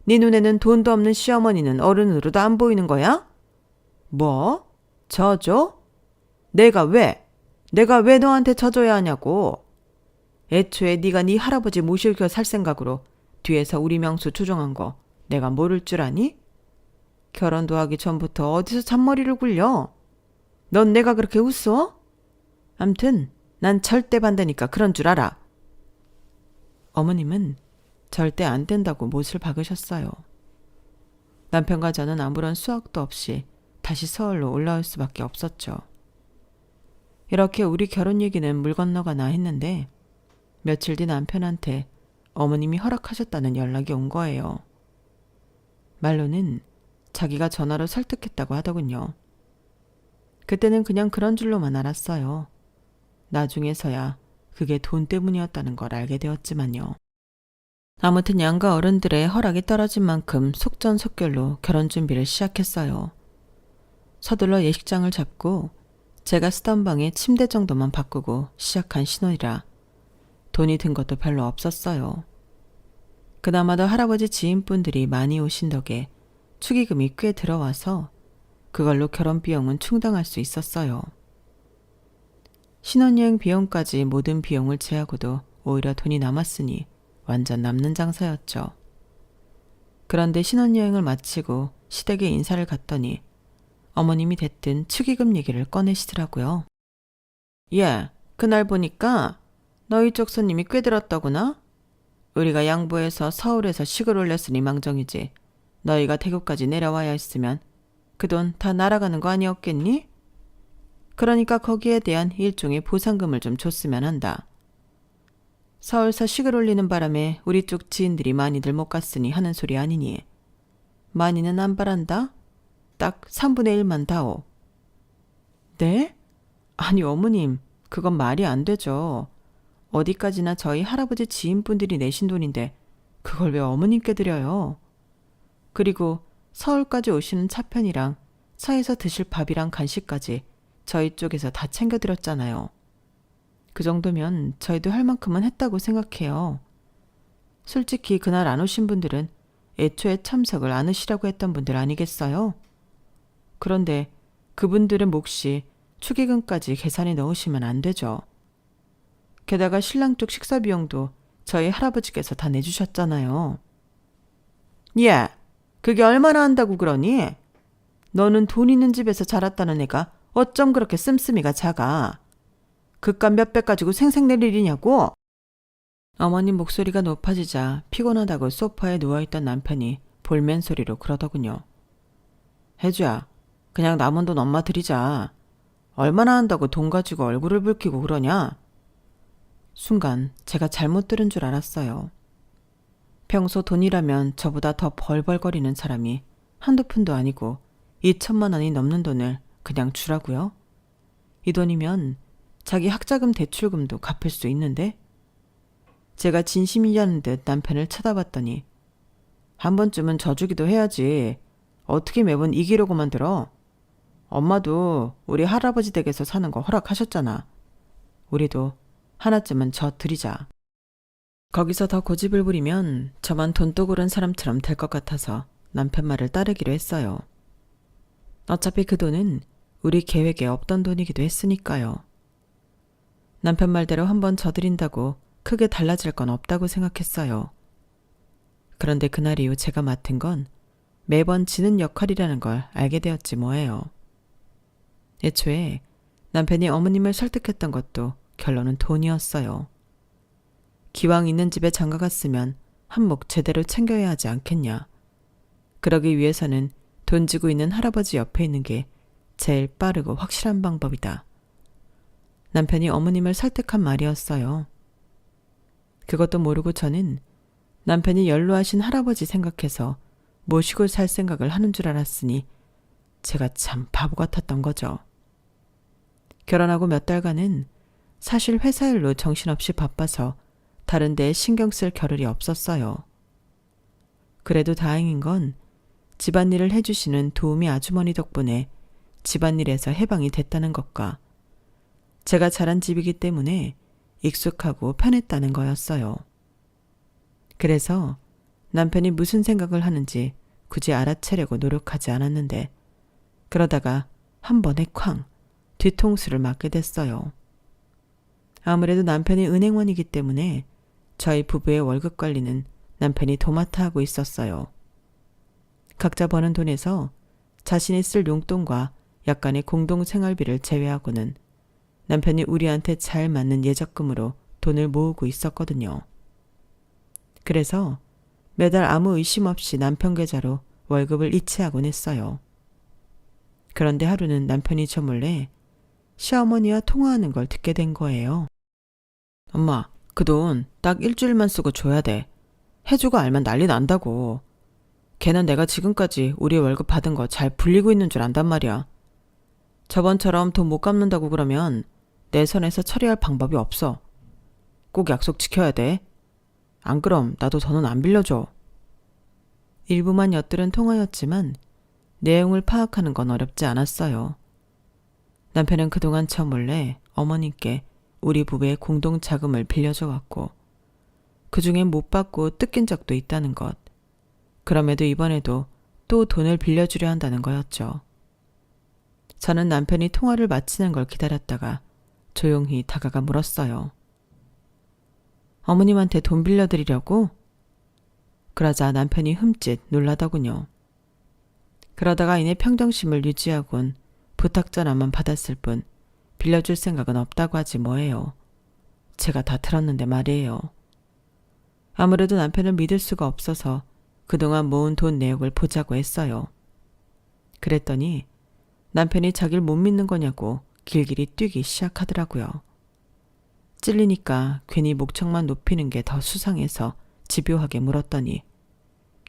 네 눈에는 돈도 없는 시어머니는 어른으로도 안 보이는 거야? 뭐? 져줘? 내가 왜 너한테 져줘야 하냐고. 애초에 네가 네 할아버지 모시고 살 생각으로 뒤에서 우리 명수 조종한 거 내가 모를 줄 아니? 결혼도 하기 전부터 어디서 잔머리를 굴려? 넌 내가 그렇게 웃어? 암튼 난 절대 반대니까 그런 줄 알아. 어머님은 절대 안 된다고 못을 박으셨어요. 남편과 저는 아무런 수확도 없이 다시 서울로 올라올 수밖에 없었죠. 이렇게 우리 결혼 얘기는 물 건너가나 했는데 며칠 뒤 남편한테 어머님이 허락하셨다는 연락이 온 거예요. 말로는 자기가 전화로 설득했다고 하더군요. 그때는 그냥 그런 줄로만 알았어요. 나중에서야 그게 돈 때문이었다는 걸 알게 되었지만요. 아무튼 양가 어른들의 허락이 떨어진 만큼 속전속결로 결혼 준비를 시작했어요. 서둘러 예식장을 잡고 제가 쓰던 방에 침대 정도만 바꾸고 시작한 신혼이라 돈이 든 것도 별로 없었어요. 그나마도 할아버지 지인분들이 많이 오신 덕에 축의금이 꽤 들어와서 그걸로 결혼 비용은 충당할 수 있었어요. 신혼여행 비용까지 모든 비용을 제하고도 오히려 돈이 남았으니 완전 남는 장사였죠. 그런데 신혼여행을 마치고 시댁에 인사를 갔더니 어머님이 대뜸 축의금 얘기를 꺼내시더라고요. 예, 그날 보니까 너희 쪽 손님이 꽤 들었더구나. 우리가 양보해서 서울에서 식을 올렸으니 망정이지. 너희가 대구까지 내려와야 했으면 그 돈 다 날아가는 거 아니었겠니? 그러니까 거기에 대한 일종의 보상금을 좀 줬으면 한다. 서울서 식을 올리는 바람에 우리 쪽 지인들이 많이들 못 갔으니 하는 소리 아니니. 많이는 안 바란다? 딱 3분의 1만 다오. 네? 아니 어머님, 그건 말이 안 되죠. 어디까지나 저희 할아버지 지인분들이 내신 돈인데 그걸 왜 어머님께 드려요? 그리고 서울까지 오시는 차편이랑 차에서 드실 밥이랑 간식까지 저희 쪽에서 다 챙겨드렸잖아요. 그 정도면 저희도 할 만큼은 했다고 생각해요. 솔직히 그날 안 오신 분들은 애초에 참석을 안 하시라고 했던 분들 아니겠어요? 그런데 그분들의 몫이 축의금까지 계산에 넣으시면 안 되죠. 게다가 신랑 쪽 식사 비용도 저희 할아버지께서 다 내주셨잖아요. 예, 그게 얼마나 한다고 그러니? 너는 돈 있는 집에서 자랐다는 애가 어쩜 그렇게 씀씀이가 작아? 그깟 몇백 가지고 생색낼 일이냐고? 어머님 목소리가 높아지자 피곤하다고 소파에 누워있던 남편이 볼멘 소리로 그러더군요. 혜주야, 그냥 남은 돈 엄마 드리자. 얼마나 한다고 돈 가지고 얼굴을 붉히고 그러냐? 순간 제가 잘못 들은 줄 알았어요. 평소 돈이라면 저보다 더 벌벌거리는 사람이 한두 푼도 아니고 2천만 원이 넘는 돈을 그냥 주라고요? 이 돈이면 자기 학자금 대출금도 갚을 수 있는데? 제가 진심이라는 듯 남편을 쳐다봤더니 한 번쯤은 져주기도 해야지. 어떻게 매번 이기려고만 들어? 엄마도 우리 할아버지 댁에서 사는 거 허락하셨잖아. 우리도 하나쯤은 져 드리자. 거기서 더 고집을 부리면 저만 돈독 오른 사람처럼 될 것 같아서 남편 말을 따르기로 했어요. 어차피 그 돈은 우리 계획에 없던 돈이기도 했으니까요. 남편 말대로 한번 져드린다고 크게 달라질 건 없다고 생각했어요. 그런데 그날 이후 제가 맡은 건 매번 지는 역할이라는 걸 알게 되었지 뭐예요. 애초에 남편이 어머님을 설득했던 것도 결론은 돈이었어요. 기왕 있는 집에 장가갔으면 한몫 제대로 챙겨야 하지 않겠냐. 그러기 위해서는 돈 지고 있는 할아버지 옆에 있는 게 제일 빠르고 확실한 방법이다. 남편이 어머님을 설득한 말이었어요. 그것도 모르고 저는 남편이 연로하신 할아버지 생각해서 모시고 살 생각을 하는 줄 알았으니 제가 참 바보 같았던 거죠. 결혼하고 몇 달간은 사실 회사 일로 정신없이 바빠서 다른 데에 신경 쓸 겨를이 없었어요. 그래도 다행인 건 집안일을 해주시는 도우미 아주머니 덕분에 집안일에서 해방이 됐다는 것과 제가 자란 집이기 때문에 익숙하고 편했다는 거였어요. 그래서 남편이 무슨 생각을 하는지 굳이 알아채려고 노력하지 않았는데 그러다가 한 번에 쾅 뒤통수를 맞게 됐어요. 아무래도 남편이 은행원이기 때문에 저희 부부의 월급 관리는 남편이 도맡아 하고 있었어요. 각자 버는 돈에서 자신이 쓸 용돈과 약간의 공동생활비를 제외하고는 남편이 우리한테 잘 맞는 예적금으로 돈을 모으고 있었거든요. 그래서 매달 아무 의심 없이 남편 계좌로 월급을 이체하곤 했어요. 그런데 하루는 남편이 저 몰래 시어머니와 통화하는 걸 듣게 된 거예요. 엄마, 그 돈 딱 일주일만 쓰고 줘야 돼. 해주고 알면 난리 난다고. 걔는 내가 지금까지 우리 월급 받은 거 잘 불리고 있는 줄 안단 말이야. 저번처럼 돈 못 갚는다고 그러면 내 선에서 처리할 방법이 없어. 꼭 약속 지켜야 돼. 안 그럼 나도 더는 안 빌려줘. 일부만 엿들은 통화였지만 내용을 파악하는 건 어렵지 않았어요. 남편은 그동안 저 몰래 어머님께 우리 부부의 공동 자금을 빌려줘 왔고 그중에 못 받고 뜯긴 적도 있다는 것. 그럼에도 이번에도 또 돈을 빌려주려 한다는 거였죠. 저는 남편이 통화를 마치는 걸 기다렸다가 조용히 다가가 물었어요. 어머님한테 돈 빌려드리려고? 그러자 남편이 흠칫 놀라더군요. 그러다가 이내 평정심을 유지하곤 부탁 전화만 받았을 뿐 빌려줄 생각은 없다고 하지 뭐예요. 제가 다 들었는데 말이에요. 아무래도 남편을 믿을 수가 없어서 그동안 모은 돈 내역을 보자고 했어요. 그랬더니 남편이 자기를 못 믿는 거냐고 길길이 뛰기 시작하더라고요. 찔리니까 괜히 목청만 높이는 게 더 수상해서 집요하게 물었더니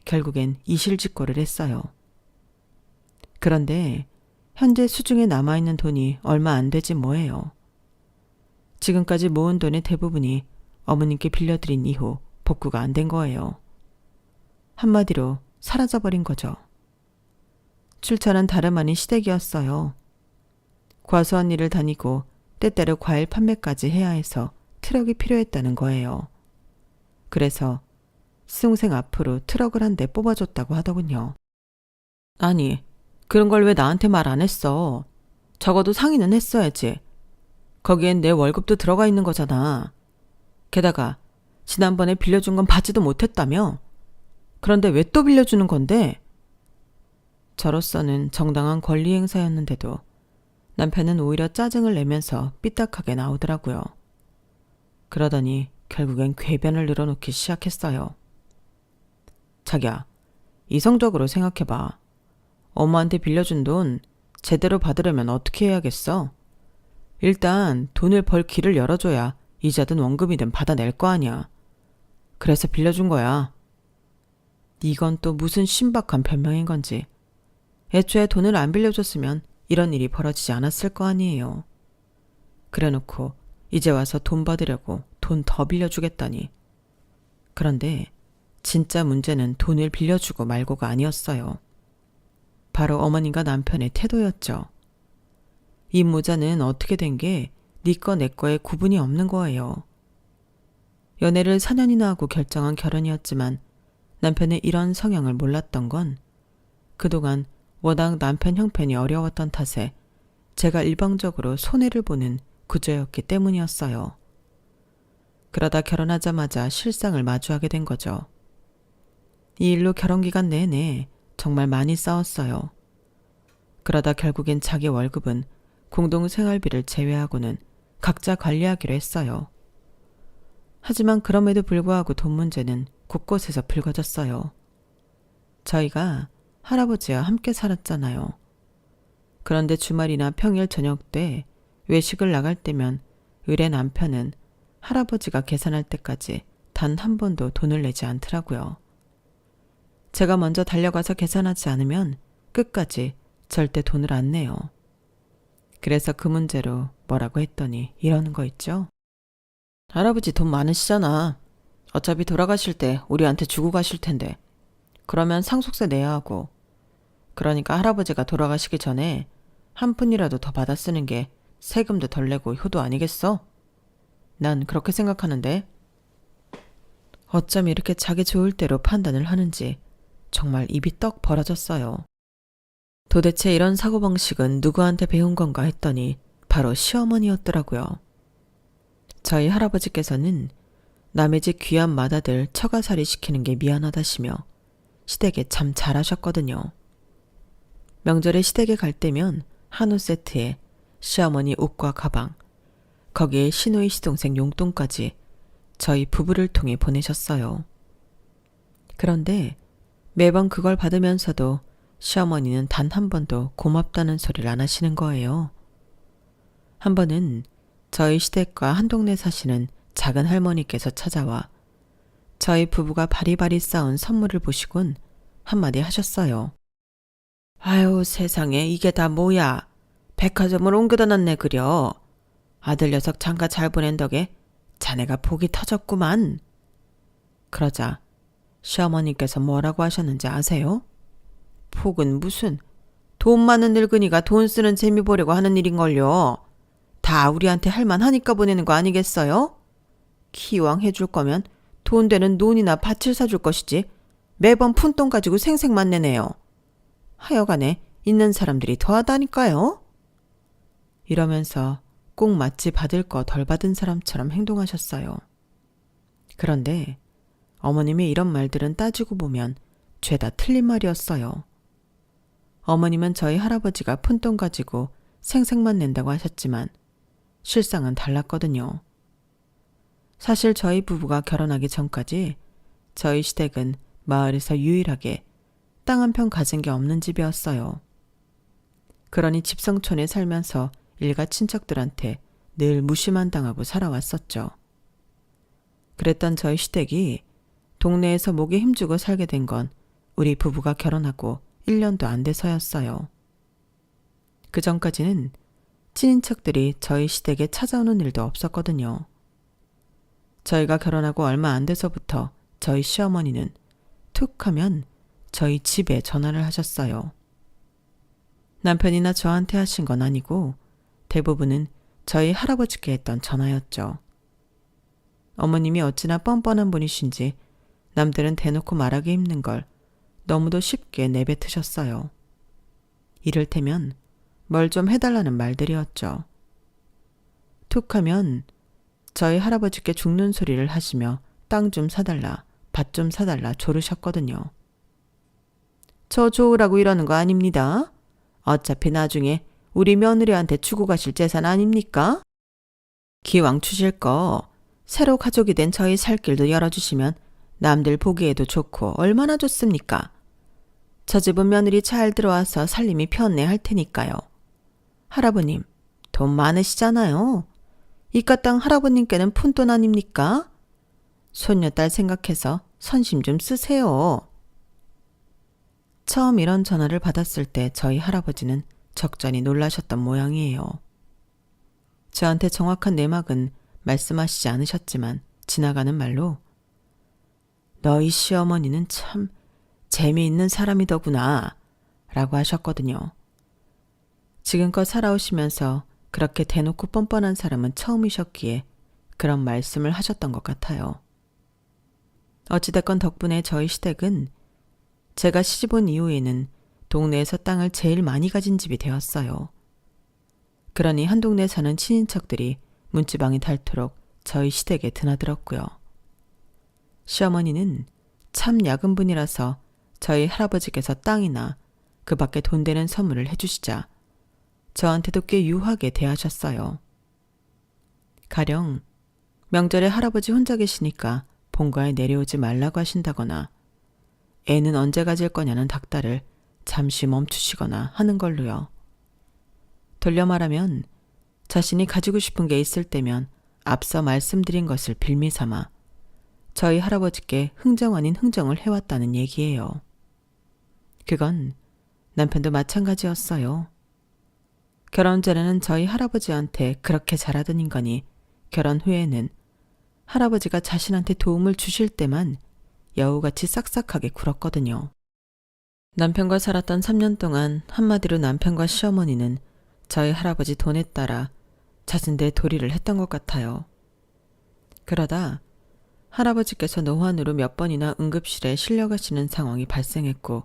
결국엔 이실직고를 했어요. 그런데 현재 수중에 남아있는 돈이 얼마 안 되지 뭐예요. 지금까지 모은 돈의 대부분이 어머님께 빌려드린 이후 복구가 안 된 거예요. 한마디로 사라져버린 거죠. 출처는 다름 아닌 시댁이었어요. 과수원 일을 다니고 때때로 과일 판매까지 해야 해서 트럭이 필요했다는 거예요. 그래서 시동생 앞으로 트럭을 한 대 뽑아줬다고 하더군요. 아니, 그런 걸 왜 나한테 말 안 했어? 적어도 상의는 했어야지. 거기엔 내 월급도 들어가 있는 거잖아. 게다가 지난번에 빌려준 건 받지도 못했다며? 그런데 왜 또 빌려주는 건데? 저로서는 정당한 권리 행사였는데도 남편은 오히려 짜증을 내면서 삐딱하게 나오더라고요. 그러더니 결국엔 궤변을 늘어놓기 시작했어요. 자기야, 이성적으로 생각해봐. 엄마한테 빌려준 돈 제대로 받으려면 어떻게 해야겠어? 일단 돈을 벌 길을 열어줘야 이자든 원금이든 받아낼 거 아니야. 그래서 빌려준 거야. 이건 또 무슨 신박한 변명인 건지. 애초에 돈을 안 빌려줬으면 이런 일이 벌어지지 않았을 거 아니에요. 그래놓고 이제 와서 돈 받으려고 돈 더 빌려주겠다니. 그런데 진짜 문제는 돈을 빌려주고 말고가 아니었어요. 바로 어머님과 남편의 태도였죠. 이 모자는 어떻게 된 게 네 거 내 거에 구분이 없는 거예요. 연애를 4년이나 하고 결정한 결혼이었지만 남편의 이런 성향을 몰랐던 건 그동안 워낙 남편 형편이 어려웠던 탓에 제가 일방적으로 손해를 보는 구조였기 때문이었어요. 그러다 결혼하자마자 실상을 마주하게 된 거죠. 이 일로 결혼기간 내내 정말 많이 싸웠어요. 그러다 결국엔 자기 월급은 공동생활비를 제외하고는 각자 관리하기로 했어요. 하지만 그럼에도 불구하고 돈 문제는 곳곳에서 불거졌어요. 저희가 할아버지와 함께 살았잖아요. 그런데 주말이나 평일 저녁 때 외식을 나갈 때면 의뢰 남편은 할아버지가 계산할 때까지 단 한 번도 돈을 내지 않더라고요. 제가 먼저 달려가서 계산하지 않으면 끝까지 절대 돈을 안 내요. 그래서 그 문제로 뭐라고 했더니 이러는 거 있죠. 할아버지 돈 많으시잖아. 어차피 돌아가실 때 우리한테 주고 가실 텐데. 그러면 상속세 내야 하고. 그러니까 할아버지가 돌아가시기 전에 한 푼이라도 더 받아 쓰는 게 세금도 덜 내고 효도 아니겠어? 난 그렇게 생각하는데. 어쩜 이렇게 자기 좋을 대로 판단을 하는지 정말 입이 떡 벌어졌어요. 도대체 이런 사고방식은 누구한테 배운 건가 했더니 바로 시어머니였더라고요. 저희 할아버지께서는 남의 집 귀한 맏아들 처가살이 시키는 게 미안하다시며 시댁에 참 잘하셨거든요. 명절에 시댁에 갈 때면 한우 세트에 시어머니 옷과 가방, 거기에 시누이 시동생 용돈까지 저희 부부를 통해 보내셨어요. 그런데 매번 그걸 받으면서도 시어머니는 단 한 번도 고맙다는 소리를 안 하시는 거예요. 한 번은 저희 시댁과 한 동네 사시는 작은 할머니께서 찾아와 저희 부부가 바리바리 싸운 선물을 보시곤 한마디 하셨어요. 아유 세상에 이게 다 뭐야. 백화점을 옮겨다 놨네 그려. 아들 녀석 장가 잘 보낸 덕에 자네가 복이 터졌구만. 그러자 시어머니께서 뭐라고 하셨는지 아세요? 복은 무슨 돈 많은 늙은이가 돈 쓰는 재미 보려고 하는 일인걸요. 다 우리한테 할만하니까 보내는 거 아니겠어요? 기왕 해줄 거면 돈 되는 논이나 밭을 사줄 것이지 매번 푼돈 가지고 생색만 내네요. 하여간에 있는 사람들이 더하다니까요. 이러면서 꼭 마치 받을 거 덜 받은 사람처럼 행동하셨어요. 그런데 어머님의 이런 말들은 따지고 보면 죄다 틀린 말이었어요. 어머님은 저희 할아버지가 푼돈 가지고 생색만 낸다고 하셨지만 실상은 달랐거든요. 사실 저희 부부가 결혼하기 전까지 저희 시댁은 마을에서 유일하게 땅 한 평 가진 게 없는 집이었어요. 그러니 집성촌에 살면서 일가 친척들한테 늘 무시만 당하고 살아왔었죠. 그랬던 저희 시댁이 동네에서 목에 힘주고 살게 된 건 우리 부부가 결혼하고 1년도 안 돼서였어요. 그 전까지는 친인척들이 저희 시댁에 찾아오는 일도 없었거든요. 저희가 결혼하고 얼마 안 돼서부터 저희 시어머니는 툭 하면 저희 집에 전화를 하셨어요. 남편이나 저한테 하신 건 아니고 대부분은 저희 할아버지께 했던 전화였죠. 어머님이 어찌나 뻔뻔한 분이신지 남들은 대놓고 말하기 힘든 걸 너무도 쉽게 내뱉으셨어요. 이를테면 뭘 좀 해달라는 말들이었죠. 툭 하면 저희 할아버지께 죽는 소리를 하시며 땅 좀 사달라, 밭 좀 사달라 조르셨거든요. 저 좋으라고 이러는 거 아닙니다. 어차피 나중에 우리 며느리한테 주고 가실 재산 아닙니까? 기왕 주실 거 새로 가족이 된 저희 살 길도 열어주시면 남들 보기에도 좋고 얼마나 좋습니까? 저 집은 며느리 잘 들어와서 살림이 편해 할 테니까요. 할아버님, 돈 많으시잖아요. 이깟 땅 할아버님께는 푼돈 아닙니까? 손녀딸 생각해서 선심 좀 쓰세요. 처음 이런 전화를 받았을 때 저희 할아버지는 적잖이 놀라셨던 모양이에요. 저한테 정확한 내막은 말씀하시지 않으셨지만 지나가는 말로 너희 시어머니는 참 재미있는 사람이더구나 라고 하셨거든요. 지금껏 살아오시면서 그렇게 대놓고 뻔뻔한 사람은 처음이셨기에 그런 말씀을 하셨던 것 같아요. 어찌됐건 덕분에 저희 시댁은 제가 시집 온 이후에는 동네에서 땅을 제일 많이 가진 집이 되었어요. 그러니 한 동네 사는 친인척들이 문지방이 닳도록 저희 시댁에 드나들었고요. 시어머니는 참 약은 분이라서 저희 할아버지께서 땅이나 그 밖에 돈 되는 선물을 해주시자 저한테도 꽤 유하게 대하셨어요. 가령 명절에 할아버지 혼자 계시니까 본가에 내려오지 말라고 하신다거나 애는 언제 가질 거냐는 닥달을 잠시 멈추시거나 하는 걸로요. 돌려 말하면 자신이 가지고 싶은 게 있을 때면 앞서 말씀드린 것을 빌미 삼아 저희 할아버지께 흥정 아닌 흥정을 해왔다는 얘기예요. 그건 남편도 마찬가지였어요. 결혼 전에는 저희 할아버지한테 그렇게 잘하던 인간이 결혼 후에는 할아버지가 자신한테 도움을 주실 때만 여우같이 싹싹하게 굴었거든요. 남편과 살았던 3년 동안 한마디로 남편과 시어머니는 저희 할아버지 돈에 따라 자신들의 도리를 했던 것 같아요. 그러다 할아버지께서 노환으로 몇 번이나 응급실에 실려가시는 상황이 발생했고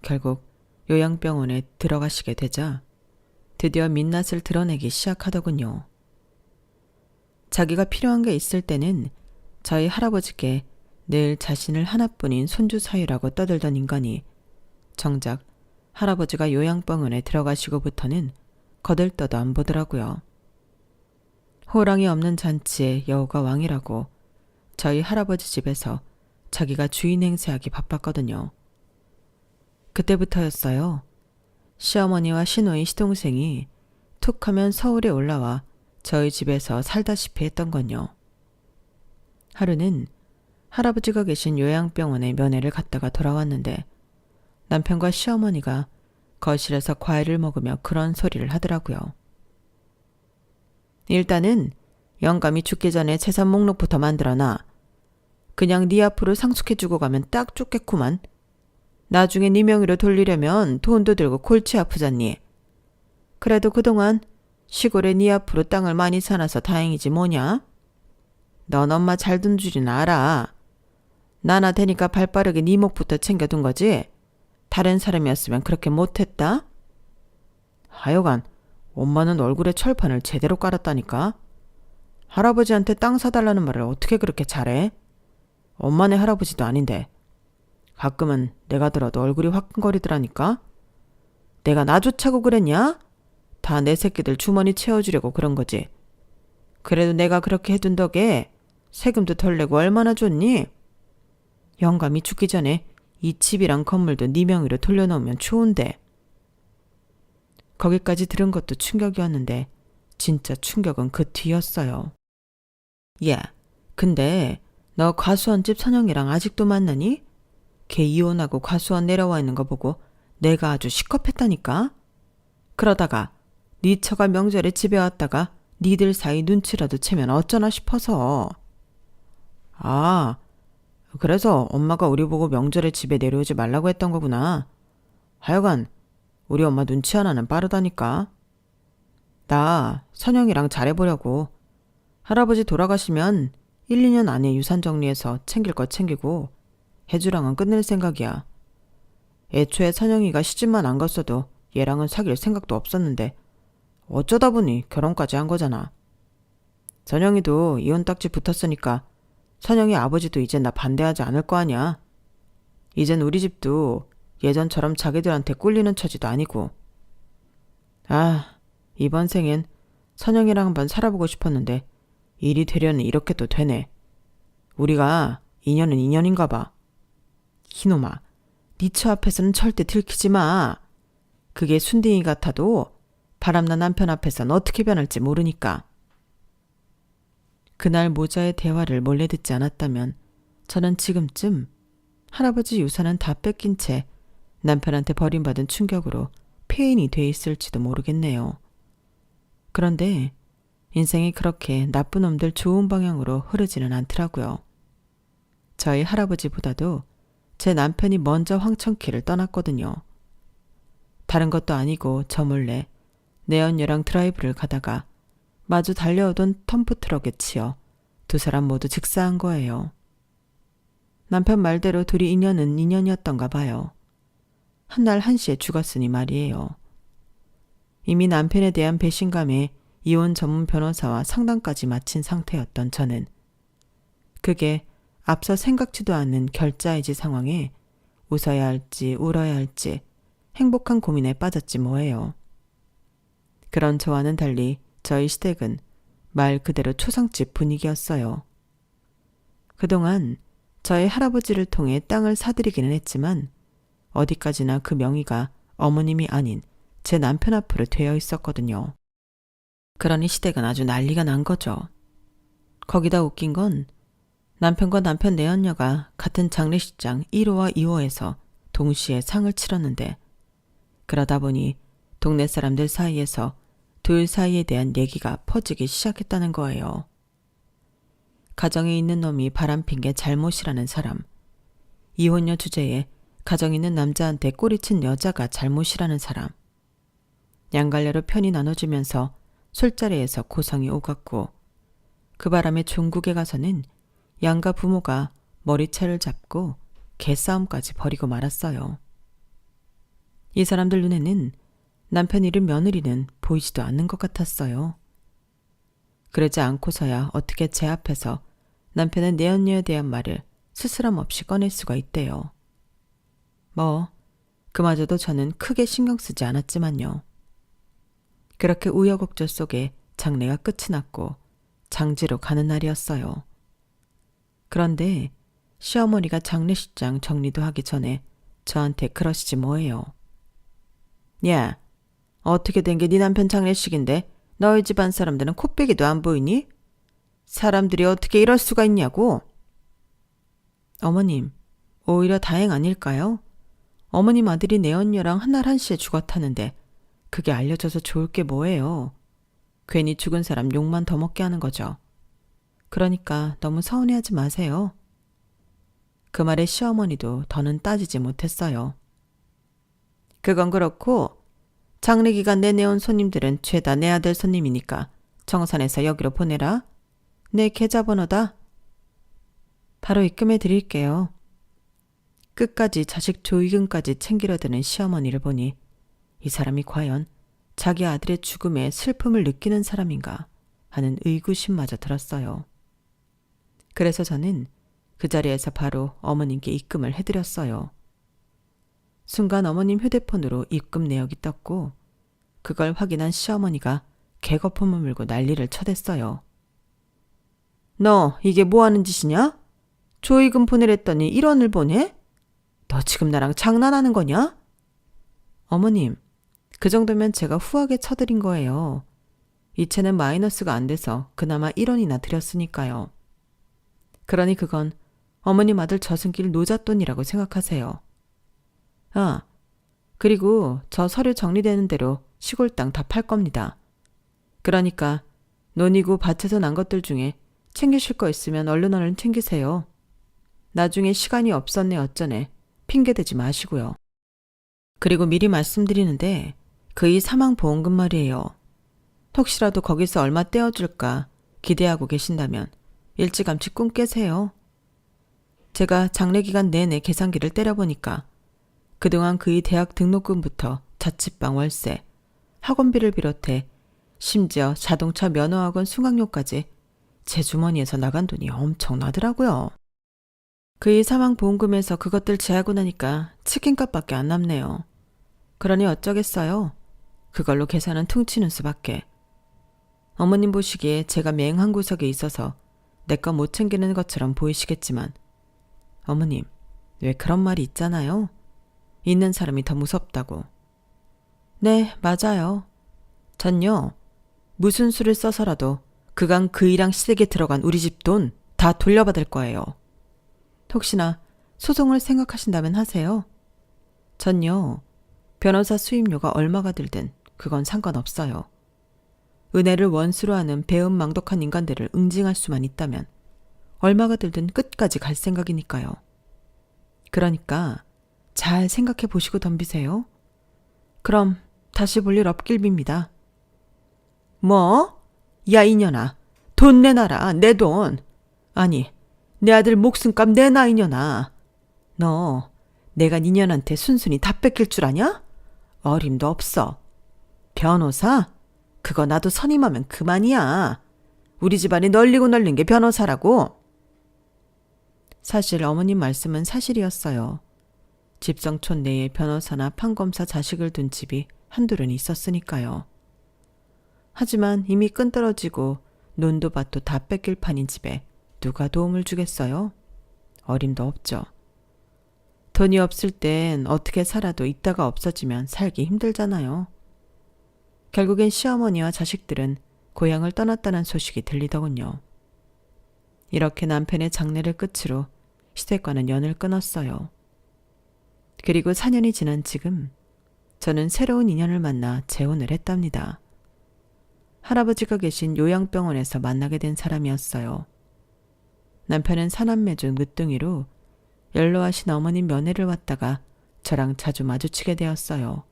결국 요양병원에 들어가시게 되자 드디어 민낯을 드러내기 시작하더군요. 자기가 필요한 게 있을 때는 저희 할아버지께 늘 자신을 하나뿐인 손주 사유라고 떠들던 인간이 정작 할아버지가 요양병원에 들어가시고부터는 거들떠도 안 보더라고요. 호랑이 없는 잔치에 여우가 왕이라고 저희 할아버지 집에서 자기가 주인 행세하기 바빴거든요. 그때부터였어요. 시어머니와 시노이 시동생이 툭 하면 서울에 올라와 저희 집에서 살다시피 했던 건요. 하루는 할아버지가 계신 요양병원에 면회를 갔다가 돌아왔는데 남편과 시어머니가 거실에서 과일을 먹으며 그런 소리를 하더라고요. 일단은 영감이 죽기 전에 재산 목록부터 만들어놔. 그냥 네 앞으로 상속해주고 가면 딱 좋겠구만. 나중에 네 명의로 돌리려면 돈도 들고 골치 아프잖니. 그래도 그동안 시골에 네 앞으로 땅을 많이 사놔서 다행이지 뭐냐? 넌 엄마 잘 둔 줄이나 알아. 나나 되니까 발빠르게 네 목부터 챙겨둔 거지. 다른 사람이었으면 그렇게 못했다? 하여간 엄마는 얼굴에 철판을 제대로 깔았다니까. 할아버지한테 땅 사달라는 말을 어떻게 그렇게 잘해? 엄마네 할아버지도 아닌데. 가끔은 내가 들어도 얼굴이 화끈거리더라니까. 내가 나 좋자고 그랬냐? 다 내 새끼들 주머니 채워주려고 그런 거지. 그래도 내가 그렇게 해둔 덕에 세금도 덜 내고 얼마나 좋니? 영감이 죽기 전에 이 집이랑 건물도 네 명의로 돌려놓으면 좋은데. 거기까지 들은 것도 충격이었는데 진짜 충격은 그 뒤였어요. 야, 근데 너 과수원 집 선영이랑 아직도 만나니? 걔 이혼하고 과수원 내려와 있는 거 보고 내가 아주 시겁했다니까. 그러다가 네 처가 명절에 집에 왔다가 니들 사이 눈치라도 채면 어쩌나 싶어서. 아, 그래서 엄마가 우리 보고 명절에 집에 내려오지 말라고 했던 거구나. 하여간 우리 엄마 눈치 하나는 빠르다니까. 나 선영이랑 잘해보려고. 할아버지 돌아가시면 1, 2년 안에 유산 정리해서 챙길 거 챙기고 해주랑은 끝낼 생각이야. 애초에 선영이가 시집만 안 갔어도 얘랑은 사귈 생각도 없었는데 어쩌다 보니 결혼까지 한 거잖아. 선영이도 이혼 딱지 붙었으니까 선영이 아버지도 이젠 나 반대하지 않을 거 아니야. 이젠 우리 집도 예전처럼 자기들한테 꿀리는 처지도 아니고. 아, 이번 생엔 선영이랑 한번 살아보고 싶었는데 일이 되려니 이렇게 또 되네. 우리가 인연은 인연인가 봐. 이놈아, 네 처 앞에서는 절대 들키지 마. 그게 순딩이 같아도 바람난 남편 앞에선 어떻게 변할지 모르니까. 그날 모자의 대화를 몰래 듣지 않았다면 저는 지금쯤 할아버지 유산은 다 뺏긴 채 남편한테 버림받은 충격으로 폐인이 돼 있을지도 모르겠네요. 그런데 인생이 그렇게 나쁜 놈들 좋은 방향으로 흐르지는 않더라고요. 저희 할아버지보다도 제 남편이 먼저 황천길을 떠났거든요. 다른 것도 아니고 저 몰래 내연녀랑 드라이브를 가다가 마주 달려오던 덤프트럭에 치여 두 사람 모두 직사한 거예요. 남편 말대로 둘이 인연은 인연이었던가 봐요. 한날 1시에 죽었으니 말이에요. 이미 남편에 대한 배신감에 이혼 전문 변호사와 상담까지 마친 상태였던 저는 그게 앞서 생각지도 않은 결자해지 상황에 웃어야 할지 울어야 할지 행복한 고민에 빠졌지 뭐예요. 그런 저와는 달리 저희 시댁은 말 그대로 초상집 분위기였어요. 그동안 저희 할아버지를 통해 땅을 사들이기는 했지만 어디까지나 그 명의가 어머님이 아닌 제 남편 앞으로 되어 있었거든요. 그러니 시댁은 아주 난리가 난 거죠. 거기다 웃긴 건 남편과 남편 내연녀가 같은 장례식장 1호와 2호에서 동시에 상을 치렀는데 그러다 보니 동네 사람들 사이에서 둘 사이에 대한 얘기가 퍼지기 시작했다는 거예요. 가정에 있는 놈이 바람핀 게 잘못이라는 사람, 이혼녀 주제에 가정 있는 남자한테 꼬리친 여자가 잘못이라는 사람, 양갈래로 편이 나눠지면서 술자리에서 고성이 오갔고 그 바람에 종국에 가서는 양가 부모가 머리채를 잡고 개싸움까지 벌이고 말았어요. 이 사람들 눈에는 남편 잃은 며느리는 보이지도 않는 것 같았어요. 그러지 않고서야 어떻게 제 앞에서 남편의 내연녀에 대한 말을 스스럼 없이 꺼낼 수가 있대요. 그마저도 저는 크게 신경 쓰지 않았지만요. 그렇게 우여곡절 속에 장례가 끝이 났고 장지로 가는 날이었어요. 그런데 시어머니가 장례식장 정리도 하기 전에 저한테 그러시지 뭐예요. 야, 어떻게 된 게 네 남편 장례식인데 너희 집안 사람들은 코빼기도 안 보이니? 사람들이 어떻게 이럴 수가 있냐고. 어머님, 오히려 다행 아닐까요? 어머님 아들이 내연녀랑 한날 1시에 죽었다는데 그게 알려져서 좋을 게 뭐예요. 괜히 죽은 사람 욕만 더 먹게 하는 거죠. 그러니까 너무 서운해하지 마세요. 그 말에 시어머니도 더는 따지지 못했어요. 그건 그렇고 장례기간 내내 온 손님들은 죄다 내 아들 손님이니까 정산해서 여기로 보내라. 내 계좌번호다. 바로 입금해 드릴게요. 끝까지 자식 조의금까지 챙기려 드는 시어머니를 보니 이 사람이 과연 자기 아들의 죽음에 슬픔을 느끼는 사람인가 하는 의구심마저 들었어요. 그래서 저는 그 자리에서 바로 어머님께 입금을 해드렸어요. 순간 어머님 휴대폰으로 입금 내역이 떴고 그걸 확인한 시어머니가 개거품을 물고 난리를 쳐댔어요. 너 이게 뭐하는 짓이냐? 조의금 보내랬더니 1원을 보내? 너 지금 나랑 장난하는 거냐? 어머님, 그 정도면 제가 후하게 쳐드린 거예요. 이체는 마이너스가 안 돼서 그나마 1원이나 드렸으니까요. 그러니 그건 어머님 아들 저승길 노잣돈이라고 생각하세요. 아, 그리고 저 서류 정리되는 대로 시골 땅 다 팔 겁니다. 그러니까 논이고 밭에서 난 것들 중에 챙기실 거 있으면 얼른 챙기세요. 나중에 시간이 없었네 어쩌네 핑계대지 마시고요. 그리고 미리 말씀드리는데 그 이 사망보험금 말이에요. 혹시라도 거기서 얼마 떼어줄까 기대하고 계신다면 일찌감치 꿈 깨세요. 제가 장례기간 내내 계산기를 때려보니까 그동안 그의 대학 등록금부터 자취방 월세, 학원비를 비롯해 심지어 자동차 면허학원 수강료까지 제 주머니에서 나간 돈이 엄청나더라고요. 그의 사망보험금에서 그것들 제하고 나니까 치킨값밖에 안 남네요. 그러니 어쩌겠어요. 그걸로 계산은 퉁치는 수밖에. 어머님 보시기에 제가 맹한 구석에 있어서 내 거 못 챙기는 것처럼 보이시겠지만 어머님, 왜 그런 말이 있잖아요. 있는 사람이 더 무섭다고. 네, 맞아요. 전요, 무슨 수를 써서라도 그간 그이랑 시댁에 들어간 우리 집 돈 다 돌려받을 거예요. 혹시나 소송을 생각하신다면 하세요. 전요, 변호사 수임료가 얼마가 들든 그건 상관없어요. 은혜를 원수로 하는 배은망덕한 인간들을 응징할 수만 있다면 얼마가 들든 끝까지 갈 생각이니까요. 그러니까 잘 생각해 보시고 덤비세요. 그럼 다시 볼 일 없길 빕니다. 뭐? 야 이년아, 돈 내놔라, 내 돈. 아니, 내 아들 목숨값 내놔 이년아. 너 내가 니년한테 순순히 다 뺏길 줄 아냐? 어림도 없어. 변호사? 그거 나도 선임하면 그만이야. 우리 집안이 널리고 널린 게 변호사라고. 사실 어머님 말씀은 사실이었어요. 집성촌 내에 변호사나 판검사 자식을 둔 집이 한둘은 있었으니까요. 하지만 이미 끈떨어지고 논도 밭도 다 뺏길 판인 집에 누가 도움을 주겠어요? 어림도 없죠. 돈이 없을 땐 어떻게 살아도 있다가 없어지면 살기 힘들잖아요. 결국엔 시어머니와 자식들은 고향을 떠났다는 소식이 들리더군요. 이렇게 남편의 장례를 끝으로 시댁과는 연을 끊었어요. 그리고 4년이 지난 지금 저는 새로운 인연을 만나 재혼을 했답니다. 할아버지가 계신 요양병원에서 만나게 된 사람이었어요. 남편은 사남매 중 늦둥이로 연로하신 어머님 면회를 왔다가 저랑 자주 마주치게 되었어요.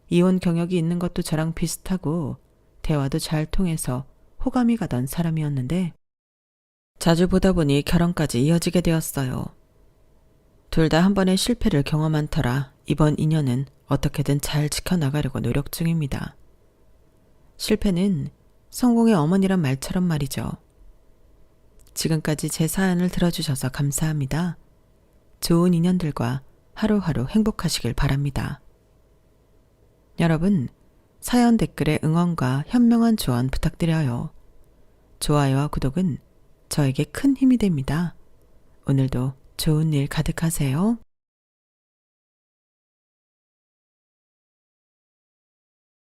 이혼 경력이 있는 것도 저랑 비슷하고 대화도 잘 통해서 호감이 가던 사람이었는데 자주 보다 보니 결혼까지 이어지게 되었어요. 둘 다 한 번의 실패를 경험한 터라 이번 인연은 어떻게든 잘 지켜나가려고 노력 중입니다. 실패는 성공의 어머니란 말처럼 말이죠. 지금까지 제 사연을 들어주셔서 감사합니다. 좋은 인연들과 하루하루 행복하시길 바랍니다. 여러분, 사연 댓글에 응원과 현명한 조언 부탁드려요. 좋아요와 구독은 저에게 큰 힘이 됩니다. 오늘도 좋은 일 가득하세요.